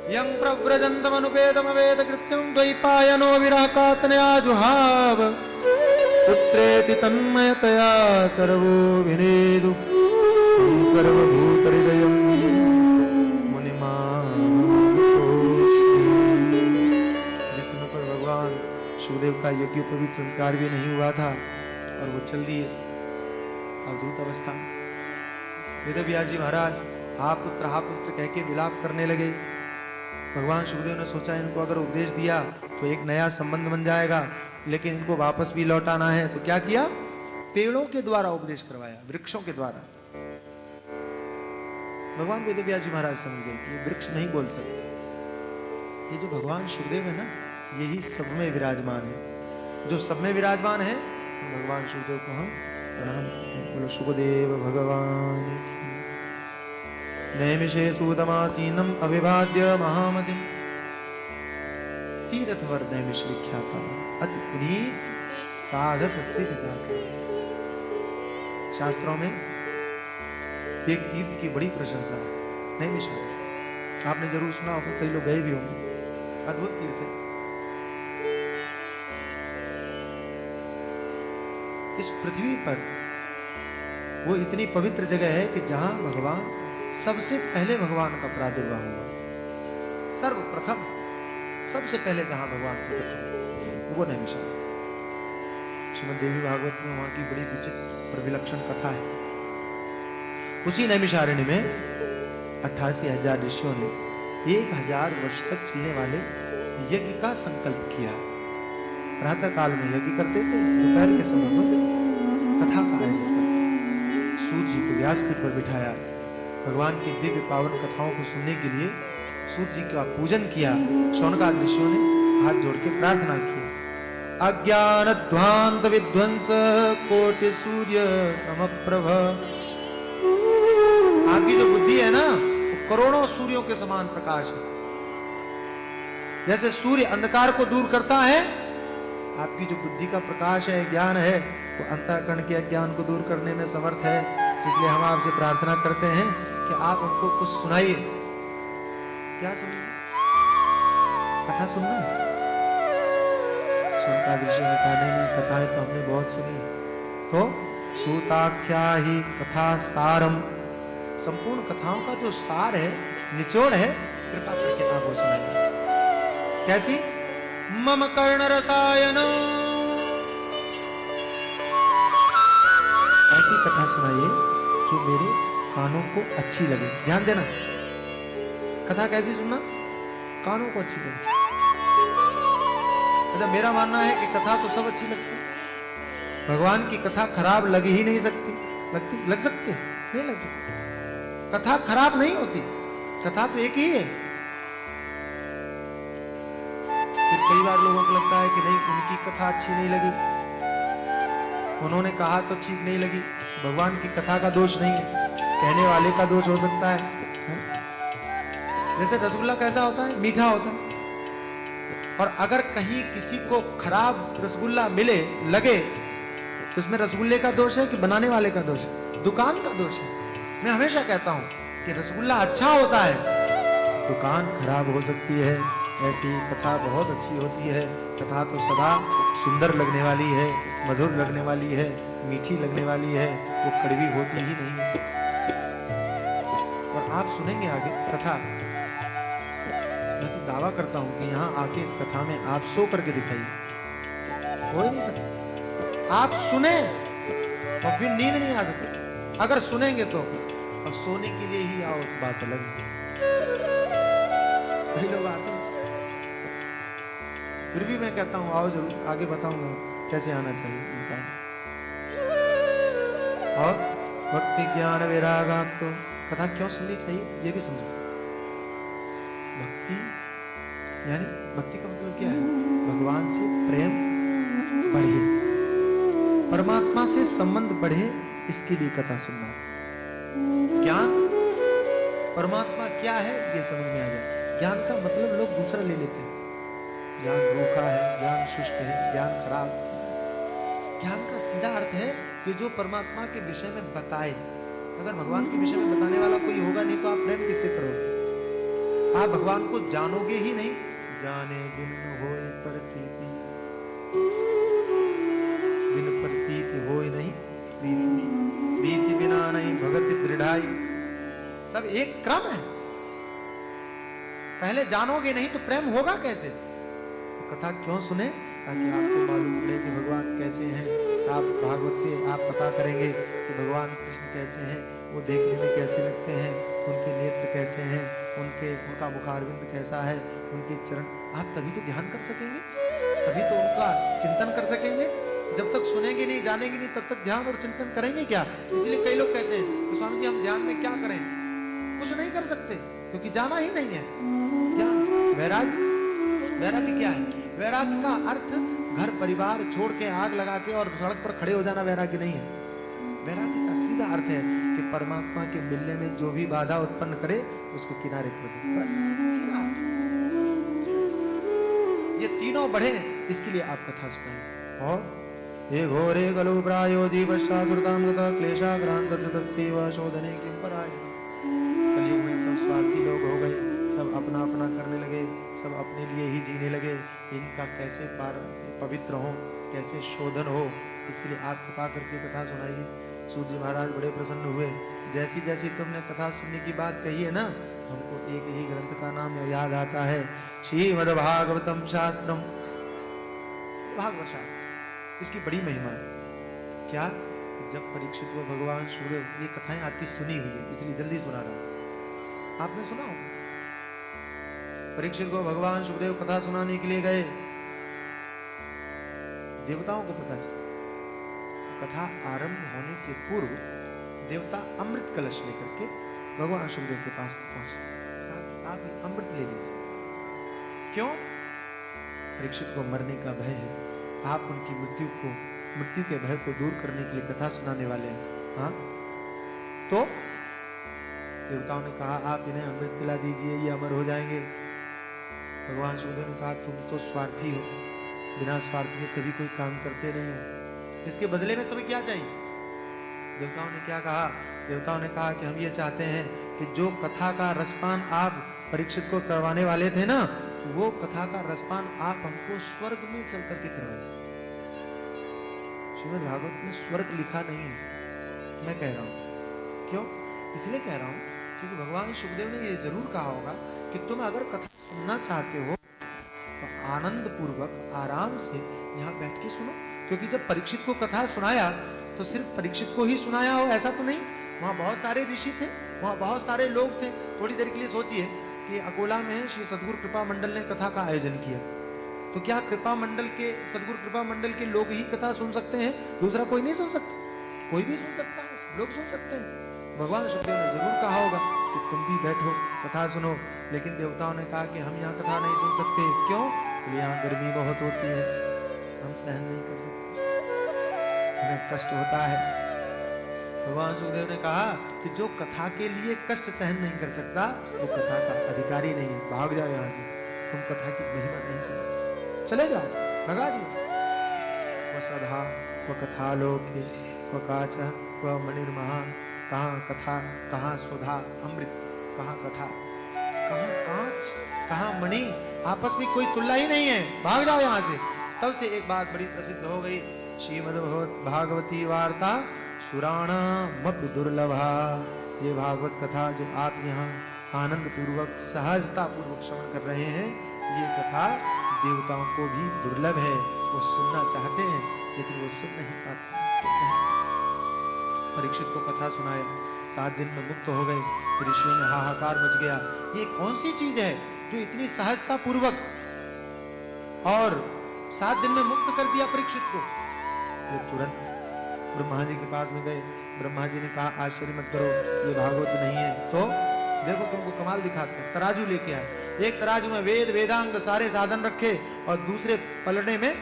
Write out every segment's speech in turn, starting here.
यं प्रव्रजन्तमनुपेदमवेद कृत्यं द्वैपायनो विराकात्नया जुहाव पुत्रेति तन्मयतया तरवो विनेदु सर्वभूतहृदयं मुनिमानतोऽस्मि। जिस समय पर भगवान सुखदेव का यज्ञोपवीत संस्कार भी नहीं हुआ था और वो चल दिए अवधूत अवस्था। वेदव्यास जी महाराज हा पुत्र कह के विलाप करने लगे। भगवान सुखदेव ने सोचा इनको अगर उपदेश दिया तो एक नया संबंध बन जाएगा, लेकिन इनको वापस भी लौटाना है, तो क्या किया? पेड़ों के द्वारा उपदेश करवाया, वृक्षों के द्वारा। भगवान वेदव्यास जी महाराज समझ गए कि ये वृक्ष नहीं बोल सकते, ये जो भगवान सुखदेव है ना, यही सब में विराजमान है। जो सब में विराजमान है भगवान सुखदेव को हम प्रणाम करते हैं। बोलो सुखदेव भगवान की। नैमिषे सूतमासीनम अविभाद्य महामतिम तीर्थवर नैमिष विख्याता अति पुनीत साधक सिद्ध। शास्त्रों में एक तीर्थ की बड़ी प्रशंसा है, नैमिषारण्य। आपने जरूर सुना होगा, कई लोग गए भी होंगे। अद्भुत तीर्थ है। इस पृथ्वी पर वो इतनी पवित्र जगह है कि जहां भगवान सबसे पहले भगवान का प्रादुर्भाव हुआ। सर्वप्रथम सबसे पहले जहां भगवान प्रकट हुए वो नैमिषारण्य। श्रीमद् देवी भागवत में वहां की बड़ी विचित्र और विलक्षण कथा है। उसी नैमिषारण्य में 88,000 ऋषियों ने 1000 वर्ष तक चलने वाले यज्ञ का संकल्प किया। प्रातः काल में यज्ञ करते थे, दोपहर के समय में कथा का आयोजन करते। सूत जी को व्यासपीठ पर बिठाया, भगवान की दिव्य पावन कथाओं को सुनने के लिए सूत जी का पूजन किया। शौनकादि ऋषियों ने हाथ जोड़ के प्रार्थना की। अज्ञान ध्वांत विध्वंस कोटि सूर्य समप्रभ। आपकी जो बुद्धि है ना, वो करोड़ों सूर्यों के समान प्रकाश है। जैसे सूर्य अंधकार को दूर करता है, आपकी जो बुद्धि का प्रकाश है, ज्ञान है, वो अंतःकरण के अज्ञान को दूर करने में समर्थ है। इसलिए हम आपसे प्रार्थना करते हैं कि आप हमको कुछ सुनाइए। क्या सुनिए? कथा सुनना है? शौनकादि ऋषियों ने कहा नहीं, कथाएं तो हमने बहुत सुनी। तो सूताख्या ही कथा सारम, संपूर्ण कथाओं का जो सार है, निचोड़ है, कृपा करके आप वो सुनाइए। कैसी? मम कर्ण रसायन, ऐसी कथा सुनाइए जो मेरे कानों को अच्छी लगे। ध्यान देना, कथा कैसी सुनना? कानों को अच्छी लगे। अच्छा, मेरा मानना है कि कथा तो सब अच्छी लगती, भगवान की कथा खराब लग ही नहीं सकती। लगती? लग सकती है? नहीं लग सकती। कथा खराब नहीं होती, कथा तो एक ही है। फिर कई बार लोगों को लगता है कि नहीं, उनकी कथा अच्छी नहीं लगी, उन्होंने कहा तो ठीक नहीं लगी। भगवान की कथा का दोष नहीं है, कहने वाले का दोष हो सकता है। जैसे रसगुल्ला कैसा होता है? मीठा होता है। और अगर कहीं किसी को खराब रसगुल्ला मिले, लगे, तो उसमें रसगुल्ले का दोष है कि बनाने वाले का दोष है? दुकान का दोष है। मैं हमेशा कहता हूं कि रसगुल्ला अच्छा होता है, दुकान खराब हो सकती है। ऐसी कथा बहुत अच्छी होती है। कथा तो सदा सुंदर लगने वाली है, मधुर लगने वाली है, मीठी लगने वाली है, वो कड़वी होती ही नहीं है। और आप सुनेंगे आगे कथा, मैं तो दावा करता हूं कि यहां आके इस कथा में आप सो करके दिखाइए, हो ही नहीं सकता। आप सुने और फिर नींद नहीं आ सकती। अगर सुनेंगे तो, और सोने के लिए ही आओ तो बात अलग है। कई लोग आते हैं, फिर भी मैं कहता हूं आओ जरूर, आगे बताऊंगा कैसे आना चाहिए उनका। और भक्ति ज्ञान वैराग, आप तो कथा क्यों सुननी चाहिए ये भी समझो। भक्ति यानी, भक्ति का मतलब क्या है? भगवान से प्रेम बढ़े, परमात्मा से संबंध बढ़े, इसके लिए कथा सुनना। ज्ञान, परमात्मा क्या है ये समझ में आ जाए। ज्ञान का मतलब लोग दूसरा ले लेते हैं। ज्ञान रूखा है, ज्ञान शुष्क है, ज्ञान खराब। ज्ञान का सीधा अर्थ है कि जो परमात्मा के विषय में बताए। अगर भगवान के विषय में बताने वाला कोई होगा नहीं तो आप प्रेम किससे करोगे? आप भगवान को जानोगे ही नहीं। जाने बिन होए प्रतीति, बिन प्रतीति होए नहीं प्रीति, प्रीति बिना नहीं भगति दृढ़ाई। सब एक क्रम है। पहले जानोगे नहीं तो प्रेम होगा कैसे? तो कथा क्यों सुने? ताकि आपको मालूम पड़े कि भगवान कैसे हैं। आप भागवत से आप पता करेंगे कि भगवान कृष्ण कैसे हैं, वो देखने में कैसे लगते हैं, उनके नेत्र कैसे हैं, उनका मुखारविंद कैसा है, उनके चरण। आप तभी तो ध्यान कर सकेंगे, तभी तो उनका चिंतन कर सकेंगे। जब तक सुनेंगे नहीं, जानेंगे नहीं, तब तक ध्यान और चिंतन करेंगे क्या? इसलिए कई लोग कहते हैं कि स्वामी जी हम ध्यान में क्या करें? कुछ नहीं कर सकते, क्योंकि जाना ही नहीं है। क्या वैराग्य? वैराग्य क्या है? वैराग्य का अर्थ घर परिवार छोड़ के आग लगा के और सड़क पर खड़े हो जाना वैराग्य नहीं है। वैराग्य का सीधा अर्थ है कि परमात्मा के मिलने में जो भी बाधा उत्पन्न करे उसको किनारे कर दो, बस सीधा। ये तीनों बढ़े, इसके लिए आप कथा सुनाएं। और ये घोरे गलो प्रायो जीवशादुर्दाम गता क्लेशाक्रांत तस्यैव शोधने किं परायण। कलयुग में सब स्वार्थी लोग हो गए, सब अपना अपना करने लगे, सब अपने लिए ही जीने लगे। इनका कैसे पवित्र हो, कैसे शोधन हो, इसके लिए आप कृपा करके कथा सुनाइए। सूत जी महाराज बड़े प्रसन्न हुए। जैसी जैसी तुमने कथा सुनने की बात कही है ना, हमको एक ही ग्रंथ का नाम याद आता है, श्रीमद्भागवतम शास्त्रम। भागवत शास्त्र, इसकी बड़ी महिमा है। क्या? जब परीक्षित को भगवान सूर्य, ये कथाएं आपकी सुनी हुई है इसलिए जल्दी सुना रहा हूं, आपने सुना होगा। परीक्षित को भगवान सुखदेव कथा सुनाने के लिए गए, देवताओं को पता चला। कथा आरंभ होने से पूर्व देवता अमृत कलश लेकर के भगवान सुखदेव के पास पहुंचे। आप अमृत ले लीजिए। क्यों? परीक्षित को मरने का भय है, आप उनकी मृत्यु के भय को दूर करने के लिए कथा सुनाने वाले हैं। हाँ, तो देवताओं ने कहा आप इन्हें अमृत पिला दीजिए, ये अमर हो जाएंगे। भगवान सुखदेव ने कहा तुम तो स्वार्थी हो, बिना स्वार्थ के कभी कोई काम करते नहीं हो, इसके बदले में तुम्हें क्या चाहिए? देवताओं ने क्या कहा? देवताओं ने कहा कि हम ये चाहते हैं कि जो कथा का रसपान आप परीक्षित को करवाने वाले थे ना, वो कथा का रसपान आप हमको स्वर्ग में चल करके करवाइए। श्रीमद् भागवत में स्वर्ग लिखा नहीं है, मैं कह रहा हूं। क्यों? इसलिए कह रहा हूं क्योंकि भगवान सुखदेव ने ये जरूर कहा होगा कि तुम अगर कथा सुनना चाहते हो तो आनंद पूर्वक आराम से यहाँ बैठ के सुनो। क्योंकि जब परीक्षित को कथा सुनाया तो सिर्फ परीक्षित को ही सुनाया हो ऐसा तो नहीं, वहां बहुत सारे ऋषि थे, वहां बहुत सारे लोग थे। थोड़ी देर के लिए सोचिए कि अकोला में श्री सदगुरु कृपा मंडल ने कथा का आयोजन किया, तो क्या कृपा मंडल के सदगुरु कृपा मंडल के लोग ही कथा सुन सकते हैं? दूसरा कोई नहीं सुन सकता? कोई भी सुन सकता है, सब लोग सुन सकते हैं। भगवान सुखदेव ने जरूर कहा होगा कि तुम भी बैठो कथा सुनो, लेकिन देवताओं ने कहा कि हम यहाँ कथा नहीं सुन सकते। क्यों? यहाँ गर्मी बहुत होती है, हम सहन नहीं कर सकते, हमें कष्ट होता है। भगवान सुखदेव ने कहा कि जो कथा के लिए कष्ट सहन नहीं कर सकता वो कथा का अधिकारी नहीं है, भाग जाओ यहाँ से, तुम कथा की महिमा नहीं समझते, चले जाओ, भगा दियो। वसधा व कथा लोके व काच व मणिर्महा, कहाँ कथा, कहाँ सुधा अमृत, कहाँ कथा, कहाँ कांच, कहाँ मणि, आपस में कोई तुलना ही नहीं है, भाग जाओ यहाँ से। तब से एक बात बड़ी प्रसिद्ध हो गई, श्रीमद् भागवती वार्ता सुराणामपि दुर्लभा। ये भागवत कथा जो आप यहाँ आनंद पूर्वक सहजता पूर्वक श्रवण कर रहे हैं, ये कथा देवताओं को भी दुर्लभ है। वो सुनना चाहते हैं लेकिन वो सुन नहीं पाते। परीक्षित को कथा सुनाया, 7 दिन में मुक्त हो गए। ऋषियों में हाहाकार मच गया, ये कौन सी चीज है जो इतनी सहजता पूर्वक और 7 दिन में मुक्त कर दिया परीक्षित को। वे तुरंत ब्रह्मा जी के पास में गए। ब्रह्मा जी ने कहा आश्चर्य मत करो, ये भागवत नहीं है। तो देखो तुमको कमाल दिखाते हैं, तराजू लेके आए। एक तराजू में वेद वेदांग सारे साधन रखे और दूसरे पलड़े में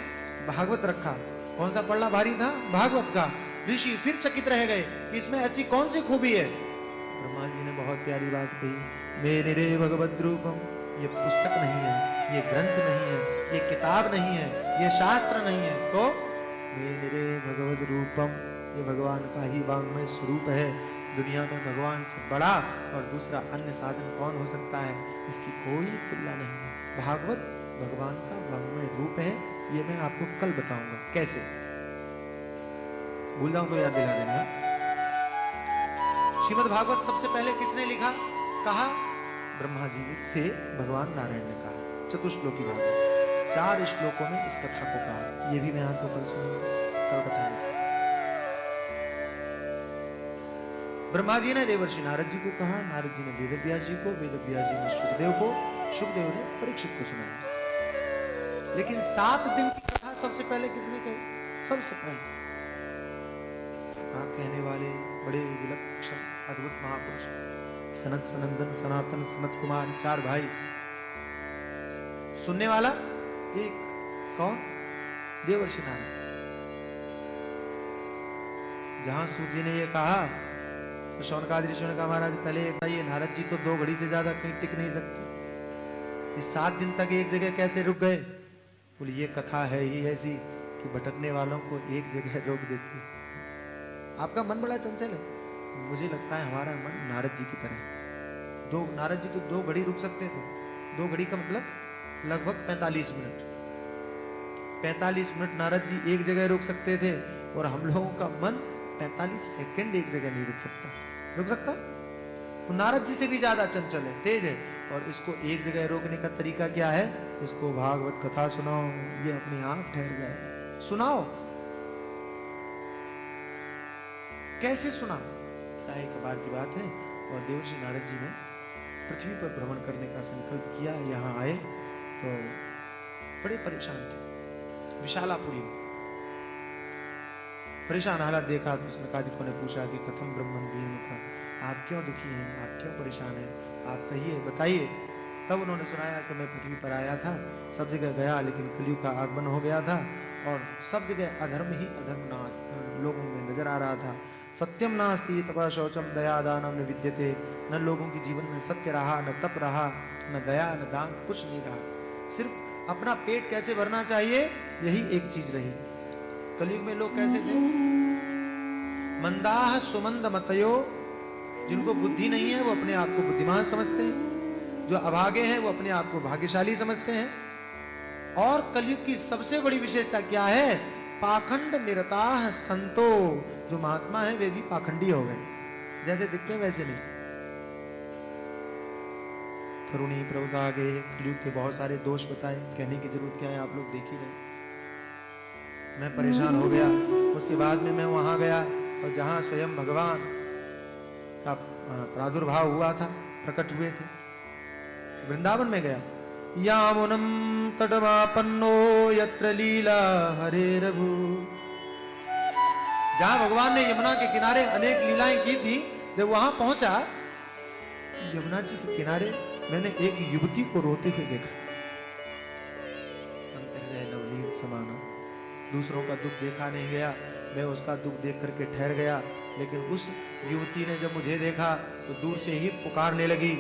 भागवत रखा। कौन सा पलड़ा भारी था? भागवत का। ऋषि फिर चकित रह गए कि इसमें ऐसी कौन सी खूबी है। ब्रह्मा जी ने बहुत प्यारी बात कही, मेरे रे भगवद रूपम, ये पुस्तक नहीं है, ये ग्रंथ नहीं है, ये किताब नहीं है, ये शास्त्र नहीं है, तो मेरे भगवद रूपम, ये भगवान का ही वांग्मय स्वरूप है। दुनिया में भगवान से बड़ा और दूसरा अन्य साधन कौन हो सकता है, इसकी कोई तुलना नहीं है। भागवत भगवान का वाङ्मय रूप है, ये मैं आपको कल बताऊंगा कैसे। भूल जाऊं तो याद दिला देना। श्रीमद् भागवत सबसे पहले किसने लिखा, कहा ब्रह्मा जी से भगवान नारायण ने कहा। चतुश्लोकी भागवत 4 श्लोकों में इस कथा को कहा। ये भी मैं आपको कल सुनाऊंगा, कल बताऊंगा। ब्रह्मा जी ने देवर्षि नारद जी को कहा, नारद जी ने वेदव्यास जी को, वेदव्यास जी ने सुखदेव को, सुखदेव ने परीक्षित को सुनाया। लेकिन 7 दिन की कथा सबसे पहले किसने कही, सबसे पहले कहने वाले बड़े विलक्षण अद्भुत महापुरुष सनक सनंदन सनातन सनत कुमार 4 भाई। सुनने वाला एक कौन, देवर्षि नारद। जहां सूत जी ने ये कहा तो शौनकादि ऋषियों ने कहा, महाराज पहले ये बताइए, नारद जी तो 2 घड़ी से ज्यादा कहीं टिक नहीं सकते, ये 7 दिन तक एक जगह कैसे रुक गए। बोले ये कथा है ही ऐसी कि भटकने वालों को एक जगह रोक देती है। आपका मन बड़ा चंचल है, मुझे लगता है हमारा मन नारद जी की तरह। नारद जी तो 2 घड़ी रुक सकते थे। 2 घड़ी का मतलब लगभग 45 मिनट। 45 मिनट नारद जी एक जगह रुक सकते थे, और हम लोगों का मन 45 सेकंड एक जगह नहीं रुक सकता। तो नारद जी से भी ज्यादा चंचल है, तेज है। और इसको एक जगह रोकने का तरीका क्या है, इसको भागवत कथा सुनाओ, ये अपने आप ठहर जाए। सुनाओ, कैसे सुना, एक बार की बात है। और देवर्षि नारद जी ने पृथ्वी पर भ्रमण करने का संकल्प किया। यहाँ आए तो बड़े परेशान थे, विशालापुरी में परेशान हालत देखा तो सनकादिकों ने पूछा कि कथम ब्रह्मन दीन का, आप क्यों दुखी हैं, आप क्यों परेशान हैं, आप कहिए, बताइए। तब उन्होंने सुनाया कि मैं पृथ्वी पर आया था, सब जगह गया, लेकिन कलयुग का आगमन हो गया था और सब जगह अधर्म ही अधर्म लोगों में नजर आ रहा था। सत्यम नास्ति तपः शौचम दया दानम न विद्यते, न लोगों के जीवन में सत्य रहा, न तप रहा, न दया न दान, कुछ नहीं रहा। सिर्फ अपना पेट कैसे भरना चाहिए, यही एक चीज रही। कलयुग में लोग कैसे थे, मंदाह सुमंद मतयो, जिनको बुद्धि नहीं है वो अपने आप को बुद्धिमान समझते हैं, जो अभागे हैं वो अपने आप को भाग्यशाली समझते हैं। और कलयुग की सबसे बड़ी विशेषता क्या है, पाखंड निरताः संतो, जो महात्मा है वे भी पाखंडी हो गए, जैसे दिखते हैं वैसे नहीं। तरुणी प्रभुता आगे कलयुग के बहुत सारे दोष बताए, कहने की जरूरत क्या है, आप लोग देख ही रहे। मैं परेशान हो गया, उसके बाद में मैं वहां गया और जहां स्वयं भगवान का प्रादुर्भाव हुआ था, प्रकट हुए थे, वृंदावन में गया। यामुनम तटवापन्नो यत्र लीला हरे रघु, जहां भगवान ने यमुना के किनारे अनेक लीलाएं की थी, जब वहां पहुंचा, यमुना जी के किनारे मैंने एक युवती को रोते हुए देखा। संत हृदय नवनीत समाना, दूसरों का दुख देखा नहीं गया, मैं उसका दुख देख करके ठहर गया। लेकिन उस युवती ने जब मुझे देखा तो दूर से ही पुकारने लगी,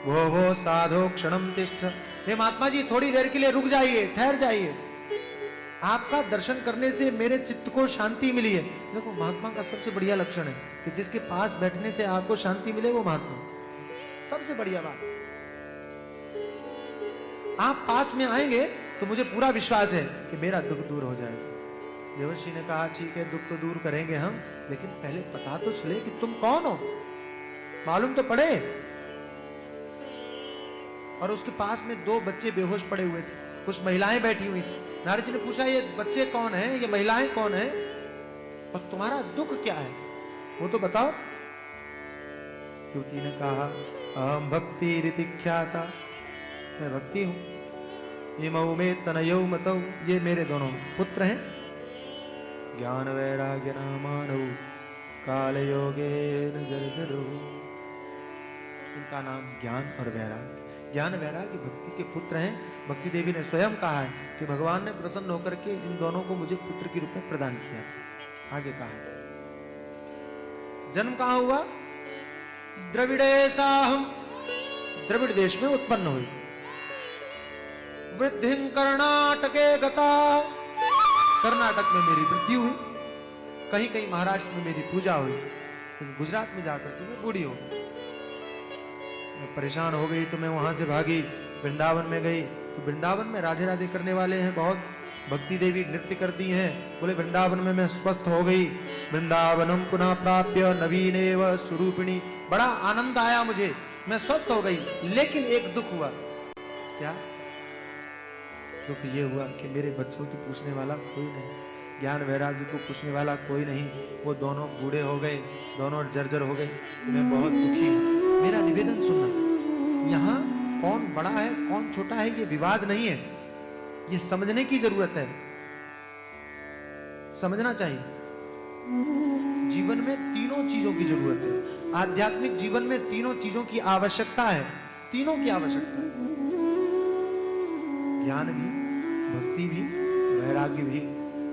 वो साधो क्षणम तिष्ठ, हे महात्मा जी थोड़ी देर के लिए रुक जाइए, ठहर जाइए, आपका दर्शन करने से मेरे चित्त को शांति मिली है। देखो महात्मा का सबसे बढ़िया लक्षण है कि जिसके पास बैठने से आपको शांति मिले वो महात्मा, सबसे बढ़िया बात। आप पास में आएंगे तो मुझे पूरा विश्वास है कि मेरा दुख दूर हो जाएगा। देवर्षि ने कहा ठीक है, दुख तो दूर करेंगे हम, लेकिन पहले पता तो चले कि तुम कौन हो, मालूम तो पड़े। और उसके पास में 2 बच्चे बेहोश पड़े हुए थे, कुछ महिलाएं बैठी हुई थी। नारद जी ने पूछा ये बच्चे कौन हैं, ये महिलाएं कौन हैं, और तुम्हारा दुख क्या है, वो तो बताओ। युवती ने कहा अहम भक्ति रीति ख्याता, मैं भक्ति हूं। इमौ में तनयौ मतौ, ये मेरे दोनों पुत्र हैं। ज्ञान वैराग्य नामानौ काल योगेन जर्जरो, इनका नाम ज्ञान और वैराग्य। ज्ञान वैराग्य भक्ति के पुत्र हैं। भक्ति देवी ने स्वयं कहा है कि भगवान ने प्रसन्न होकर के इन दोनों को मुझे पुत्र के रूप में प्रदान किया था। आगे कहा जन्म कहां हुआ, द्रविड़ेसाहम, द्रविड़ देश में उत्पन्न हुई। वृद्धिं कर्णाटके गता, कर्नाटक में मेरी वृद्धि हुई, कहीं कहीं महाराष्ट्र में मेरी पूजा हुई। लेकिन गुजरात में जाकर के मैं बूढ़ी हो गई। मैं परेशान हो गई तो मैं वहां से भागी, वृंदावन में गई। तो वृंदावन में राधे राधे करने वाले हैं बहुत, भक्ति देवी नृत्य करती हैं। बोले वृंदावन में मैं स्वस्थ हो गई। वृंदावनम पुनः प्राप्य नवीनेव स्वरूपिणी, बड़ा आनंद आया मुझे, मैं स्वस्थ हो गई। लेकिन एक दुख हुआ। क्या दुख? ये हुआ कि मेरे बच्चों की पूछने वाला कोई नहीं, ज्ञान वैराग्य को पूछने वाला कोई नहीं। वो दोनों बूढ़े हो गए, दोनों जर्जर हो गए। मैं बहुत दुखी हूं। मेरा निवेदन सुनना, यहाँ कौन बड़ा है कौन छोटा है ये विवाद नहीं है, ये समझने की जरूरत है, समझना चाहिए। जीवन में तीनों चीजों की जरूरत है। आध्यात्मिक जीवन में तीनों चीजों की आवश्यकता है, तीनों की आवश्यकता है। ज्ञान भी, भक्ति भी, वैराग्य भी।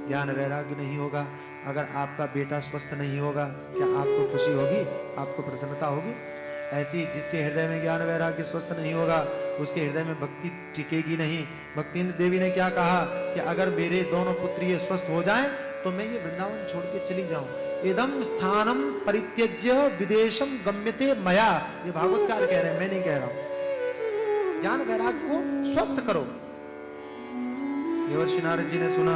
ज्ञान वैराग्य नहीं होगा, अगर आपका बेटा स्वस्थ नहीं होगा, क्या आपको खुशी होगी? आपको प्रसन्नता होगी? ऐसी जिसके हृदय में ज्ञान वैराग्य स्वस्थ नहीं होगा, उसके हृदय में भक्ति टिकेगी नहीं। भक्ति देवी ने क्या कहा कि अगर मेरे दोनों पुत्री ये स्वस्थ हो जाएं तो मैं ये वृंदावन छोड़ के चली जाऊं। इदम स्थानम परित्यज्य विदेशम गम्यते मया, ये भागवतकार कह रहे हैं, मैं नहीं कह रहा हूं। ज्ञान वैराग्य को स्वस्थ करो। देवर्षि नारद जी ने सुना,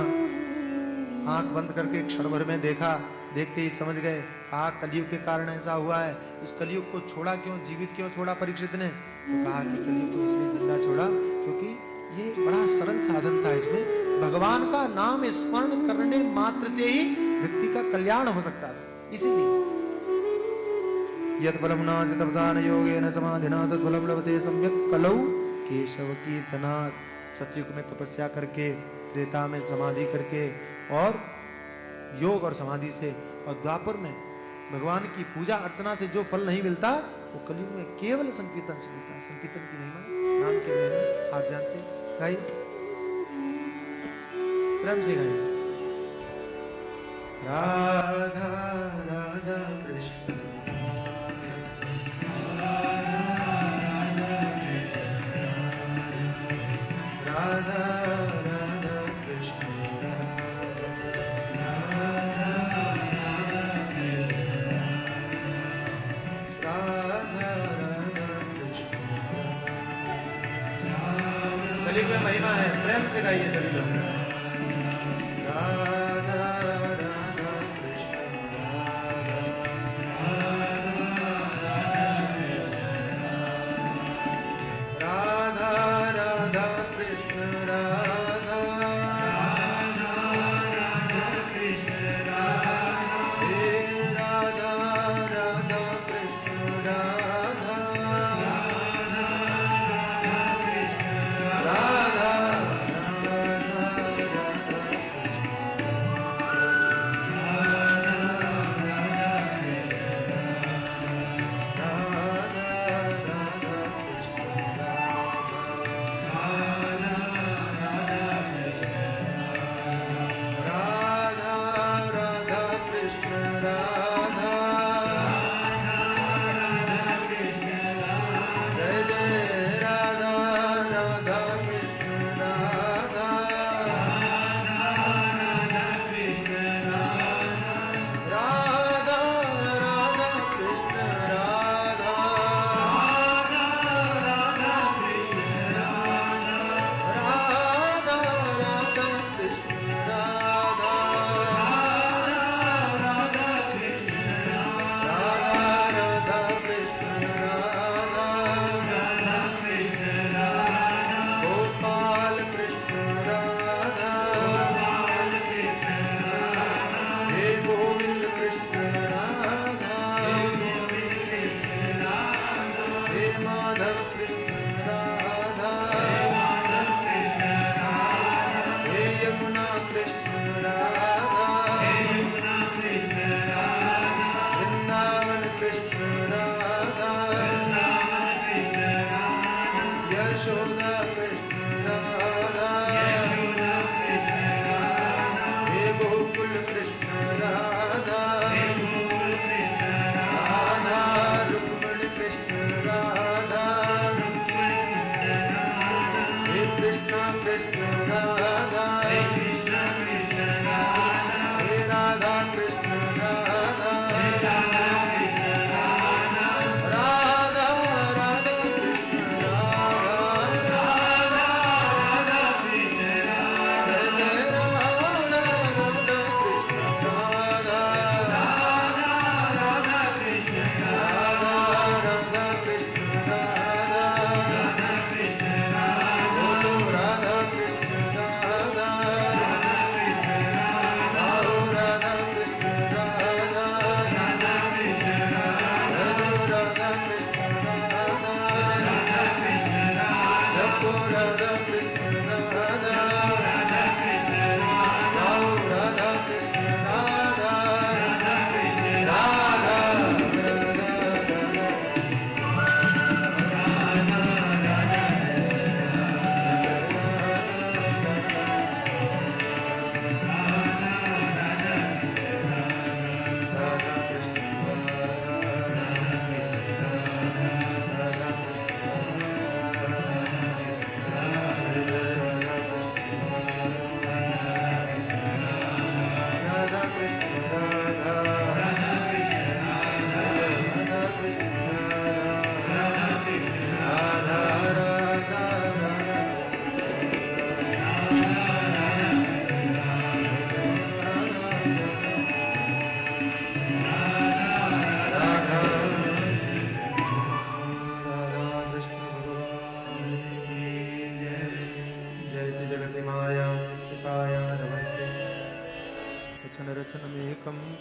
आंख बंद करके क्षण भर में देखा, देखते ही समझ गए। कहा कलयुग के कारण ऐसा हुआ है। इस कलयुग को छोड़ा क्यों, जीवित क्यों छोड़ा परीक्षित ने? तो कहा कि कलयुग को इसलिए जिंदा छोड़ा क्योंकि ये बड़ा सरल साधन था। इसमें भगवान का नाम स्मरण करने मात्र से ही व्यक्ति का कल्याण हो सकता था। इसीलिए यत् फलम नास्ति तपसा न योगेन समाधिना तत् फलम लभते सम्यक् कलौ केशव कीर्तनात्। सतयुग में तपस्या करके, त्रेता में समाधि करके और योग और समाधि से, और द्वापर में भगवान की पूजा अर्चना से जो फल नहीं मिलता वो कलयुग में केवल संकीर्तन से मिलता है। संकीर्तन की महिमा, नाम की महिमा आप जानते हैं। गाइए, प्रेम से गाइए। राधा राधा कृष्ण राधा राधा कृष्ण कलयुग में महिमा है। प्रेम से गाइए सभी लोग। राधा राधा कृष्ण राधा राधा कृष्ण राधा राधा कृष्ण राधा राधा राधा कृष्ण राधा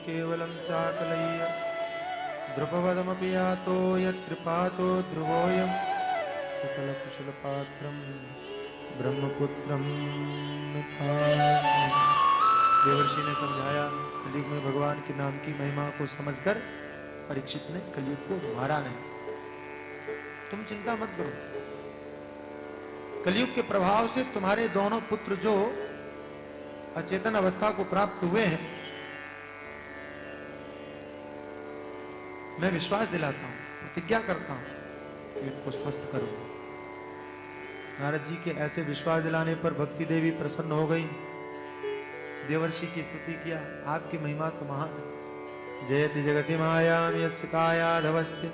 केवलं चाकलय्य द्रुपदमपि यातो यत्कृपातो ध्रुवोऽयं सकलकुशलपात्रं ब्रह्मपुत्रं नथास्मि। देवर्षि ने समझाया, कलयुग में भगवान के नाम की महिमा को समझकर परीक्षित ने कलयुग को मारा नहीं। तुम चिंता मत करो, कलयुग के प्रभाव से तुम्हारे दोनों पुत्र जो अचेतन अवस्था को प्राप्त हुए हैं, मैं विश्वास दिलाता हूं, प्रतिज्ञा करता हूं कि उनको स्वस्थ करूंगा। नारद जी के ऐसे विश्वास दिलाने पर भक्ति देवी प्रसन्न हो गई। देवर्षि की स्तुति किया, आपकी महिमा तो महान है। जयति जगति मायाम यस्य कायाधवस्ते।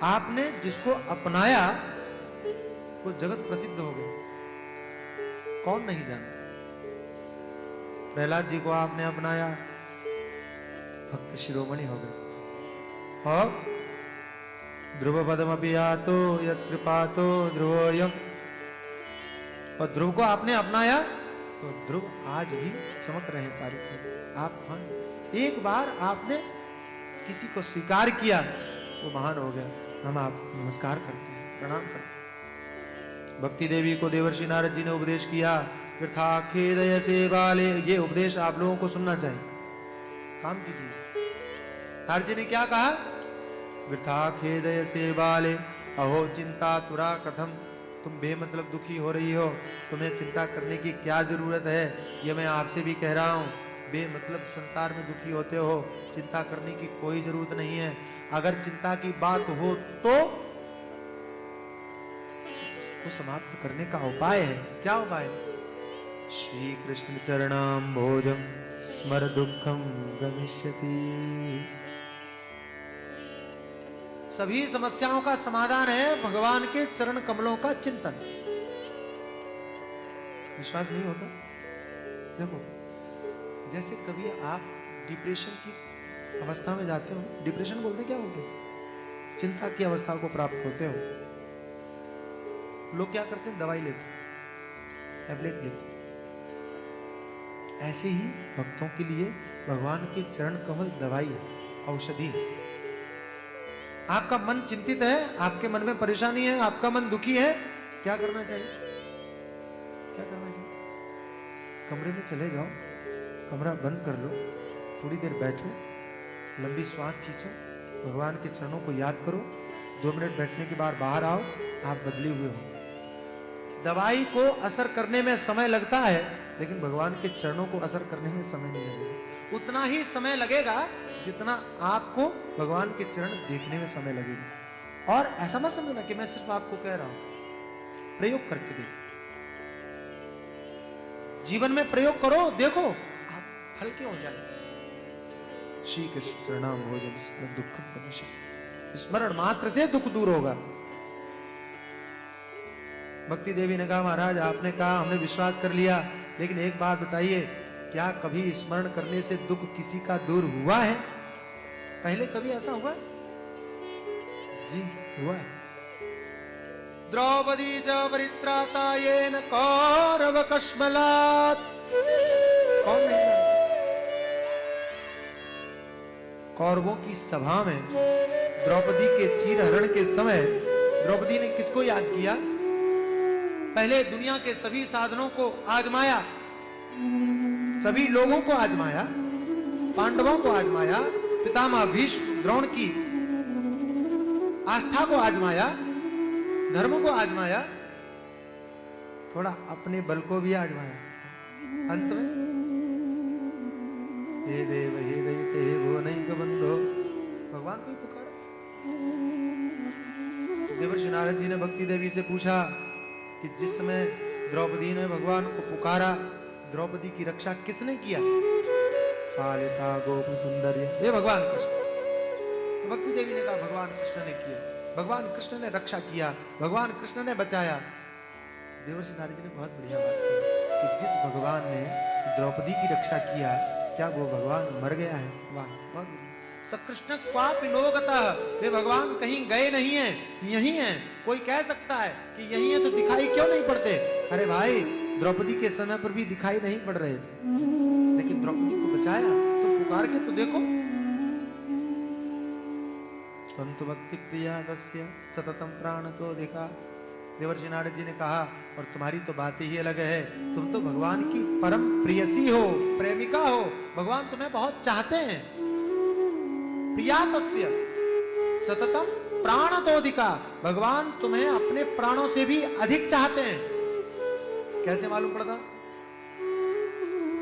आपने जिसको अपनाया वो जगत प्रसिद्ध हो गया, कौन नहीं जानता। प्रहलाद जी को आपने अपनाया, भक्त शिरोमणि हो गए। और ध्रुव पदमपि यातो यत्कृपातो ध्रुवोऽयम्। और ध्रुव को आपने अपनाया तो ध्रुव आज भी चमक रहे हैं तारीख में। आप महान, एक बार आपने किसी को स्वीकार किया वो महान हो गया। हम आप नमस्कार करते हैं, प्रणाम करते हैं। भक्ति देवी को देवर्षि नारद जी ने उपदेश किया, वृथा खेदय से बाले। ये उपदेश आप लोगों को सुनना चाहिए, काम कीजिए। नारद जी ने क्या कहा? वृथा खेदय से बाले अहो चिंता तुरा कथम। तुम बेमतलब दुखी हो रही हो, तुम्हें चिंता करने की क्या जरूरत है? ये मैं आपसे भी कह रहा हूं, बेमतलब संसार में दुखी होते हो, चिंता करने की कोई जरूरत नहीं है। अगर चिंता की बात हो तो उसको समाप्त करने का उपाय है। क्या उपाय? श्री कृष्ण चरणाम्भोजं स्मर दुःखं गमिष्यति। सभी समस्याओं का समाधान है भगवान के चरण कमलों का चिंतन। विश्वास नहीं होता? देखो, जैसे कभी आप डिप्रेशन की अवस्था में जाते हो, डिप्रेशन बोलते क्या बोलते हैं? चिंता की अवस्था को प्राप्त होते हो, लोग क्या करते हैं? दवाई लेते, टैबलेट लेते। ऐसे ही भक्तों के लिए भगवान के चरण कमल दवाई है, औषधि है। आपका मन चिंतित है, आपके मन में परेशानी है, आपका मन दुखी है, क्या करना चाहिए? क्या करना चाहिए? कमरे में चले जाओ, कमरा बंद कर लो, थोड़ी देर बैठो, लंबी श्वास खींचो, भगवान के चरणों को याद करो। 2 मिनट बैठने के बाद बाहर आओ, आप बदले हुए हो। दवाई को असर करने में समय लगता है, लेकिन भगवान के चरणों को असर करने में समय नहीं लगेगा। उतना ही समय लगेगा जितना आपको भगवान के चरण देखने में समय लगेगा। और ऐसा मत समझना कि मैं सिर्फ आपको कह रहा हूं, प्रयोग करके देखो, जीवन में प्रयोग करो, देखो आप हल्के हो जाएंगे। श्री कृष्ण चरणाम्भोजं स्मर दुःखं गमिष्यति। स्मरण मात्र से दुख दूर होगा। भक्ति देवी ने कहा, महाराज आपने कहा, हमने विश्वास कर लिया, लेकिन एक बात बताइए, क्या कभी स्मरण करने से दुख किसी का दूर हुआ है? पहले कभी ऐसा हुआ? जी हुआ है। द्रौपदी च परित्राता येन कौरव कश्मलात्। कौन नहीं जानता? कौरवों की सभा में द्रौपदी के चीरहरण के समय द्रौपदी ने किसको याद किया? पहले दुनिया के सभी साधनों को आजमाया, सभी लोगों को आजमाया, पांडवों को आजमाया, पितामह भीष्म द्रोण की आस्था को आजमाया, धर्म को आजमाया, थोड़ा अपने बल को भी आजमाया। अंत में हे देव हे दैत्य हे भुवनैक बंधो, भगवान को ही पुकारा। देवर्षि नारद जी ने भक्ति देवी से पूछा कि जिस समय द्रौपदी ने भगवान को पुकारा, द्रौपदी की रक्षा किसने किया? पालिता गोप सुंदर्य, ये भगवान कृष्ण। भक्ति देवी ने कहा भगवान कृष्ण ने किया, भगवान कृष्ण ने रक्षा किया, भगवान कृष्ण ने बचाया। देवर्षि नारद जी ने बहुत बढ़िया बात की कि जिस भगवान ने द्रौपदी की रक्षा किया, क्या वो भगवान मर गया है? वाह, बहुत बढ़िया। सकृष्ण क्वापि लोकतः, वे भगवान कहीं गए नहीं हैं, यहीं हैं। कोई कह सकता है कि यहीं है तो दिखाई क्यों नहीं पड़ते? अरे भाई, द्रौपदी के समय पर भी दिखाई नहीं पड़ रहे थे, लेकिन द्रौपदी को बचाया, तो पुकार के तो देखो। तुम तो भक्ति प्रिया तस्य सततम प्राण तो अधिका। देवर्षि नारद जी ने कहा, और तुम्हारी तो बात ही अलग है, तुम तो भगवान की परम प्रियसी हो, प्रेमिका हो, भगवान तुम्हें बहुत चाहते हैं। प्रिया तस्य सततम प्राण तो अधिका, भगवान तुम्हें अपने प्राणों से भी अधिक चाहते हैं। कैसे मालूम पड़ता?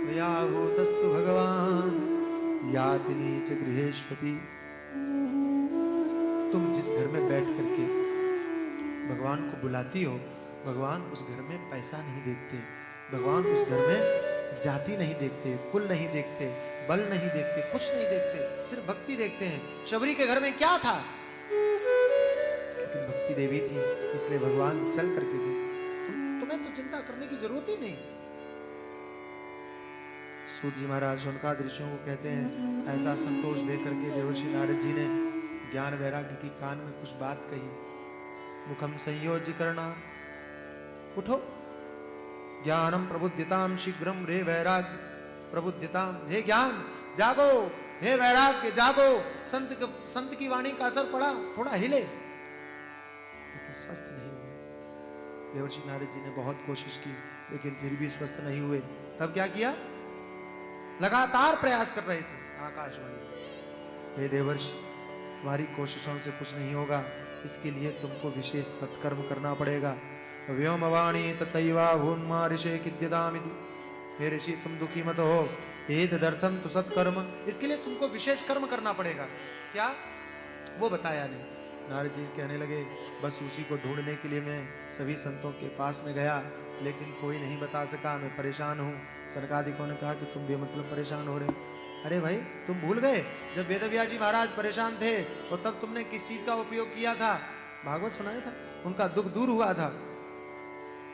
याहूतस्तु भगवान याति नीच गृहेष्वपि। तुम जिस घर में बैठ करके भगवान को बुलाती हो, भगवान उस घर में पैसा नहीं देखते, भगवान उस घर में जाति नहीं देखते, कुल नहीं देखते, बल नहीं देखते, कुछ नहीं देखते, सिर्फ भक्ति देखते हैं। शबरी के घर में क्या था? लेकिन भक्ति देवी थी, इसलिए भगवान चल करके थे। तुम्हें तो चिंता करने की जरूरत ही नहीं। सूत जी महाराज शौनकादिक ऋषियों को कहते हैं, ऐसा संतोष देख करके देवर्षि नारद जी ने ज्ञान वैराग्य की कान में कुछ बात कही। मुखम संयोज्य करना, उठो। ज्ञानम प्रबुद्धिताम शीघ्रम रे वैराग्य प्रबुद्धिताम। हे ज्ञान जागो, हे वैराग्य जागो। संत की वाणी का असर पड़ा, थोड़ा हिले, लेकिन स्वस्थ नहीं हुए। देवर्षि नारद जी ने बहुत कोशिश की, लेकिन फिर भी स्वस्थ नहीं हुए। तब क्या किया? लगातार प्रयास कर रहे थे। आकाशवाणी, हे देवर्षि, तुम्हारी कोशिशों से कुछ नहीं होगा, इसके लिए तुमको विशेष सत्कर्म करना पड़ेगा। व्योमवाणी तथैवा भून्मा ऋषे किद्यदामिति। हे ऋषि, तुम दुखी मत हो, एतदर्थम तु सत्कर्म, इसके लिए तुमको विशेष कर्म करना पड़ेगा। क्या? वो बताया नहीं। नारद जी कहने लगे, बस उसी को ढूंढने के लिए मैं सभी संतों के पास में गया, लेकिन कोई नहीं बता सका, मैं परेशान हूँ। सनकादिकों ने कहा कि तुम बेमतलब परेशान हो रहे। अरे भाई, तुम भूल गए जब वेदव्यास जी महाराज तब थे, तो तब तुमने किस चीज का उपयोग किया था? भागवत सुनाया था, उनका दुख दूर हुआ था।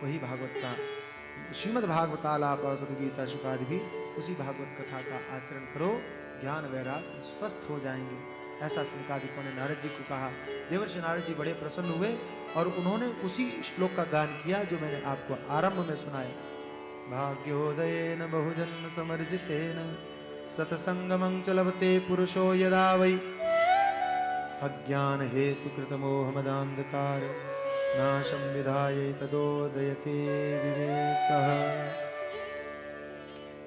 वही भागवत का श्रीमद् भागवतालाप और सद्गीता शुकादि भी उसी भागवत कथा का आचरण करो, ज्ञान वैराग्य स्वस्थ हो जाएंगे। ऐसा सनकादिकों ने नारद जी को कहा। देवर्षि नारद जी बड़े प्रसन्न हुए और उन्होंने उसी श्लोक का गान किया जो मैंने आपको आरंभ में सुनाया। भाग्योदयेन बहुजन्म समर्जितेन सतसंगमं च लभते पुरुषो यदा वै अज्ञान हेतु कृतमोहमदान्धकार नाशं विधाय तदोदयते विवेकः।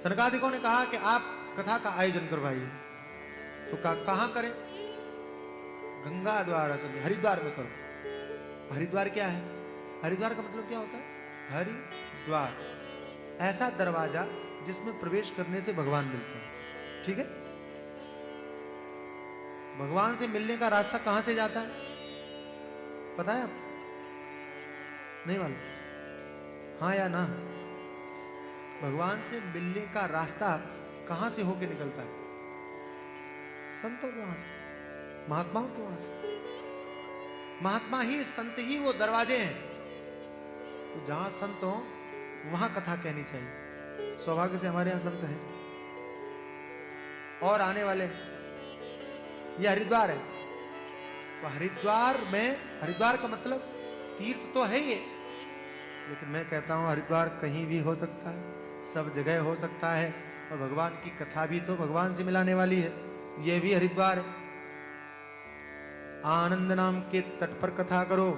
सनकादिकों ने कहा कि आप कथा का आयोजन करवाइए। तो कहाँ करें? गंगा द्वार असम, हरिद्वार में करो। हरिद्वार क्या है? हरिद्वार का मतलब क्या होता है? हरिद्वार, ऐसा दरवाजा जिसमें प्रवेश करने से भगवान मिलते हैं। ठीक है? भगवान से मिलने का रास्ता कहां से जाता है पता है आप? नहीं मालूम? हाँ या ना? भगवान से मिलने का रास्ता कहां से होके निकलता है? संतों के वहां से, महात्माओं के वहां से। महात्मा ही, संत ही वो दरवाजे हैं। तो जहां संत हो वहां कथा कहनी चाहिए। सौभाग्य से हमारे यहां संत हैं और आने वाले। ये हरिद्वार है, तो हरिद्वार में, हरिद्वार का मतलब तीर्थ तो है ये, लेकिन मैं कहता हूं हरिद्वार कहीं भी हो सकता है, सब जगह हो सकता है। और भगवान की कथा भी तो भगवान से मिलाने वाली है, ये भी हरिद्वार है। आनंद नाम के तट पर कथा करो।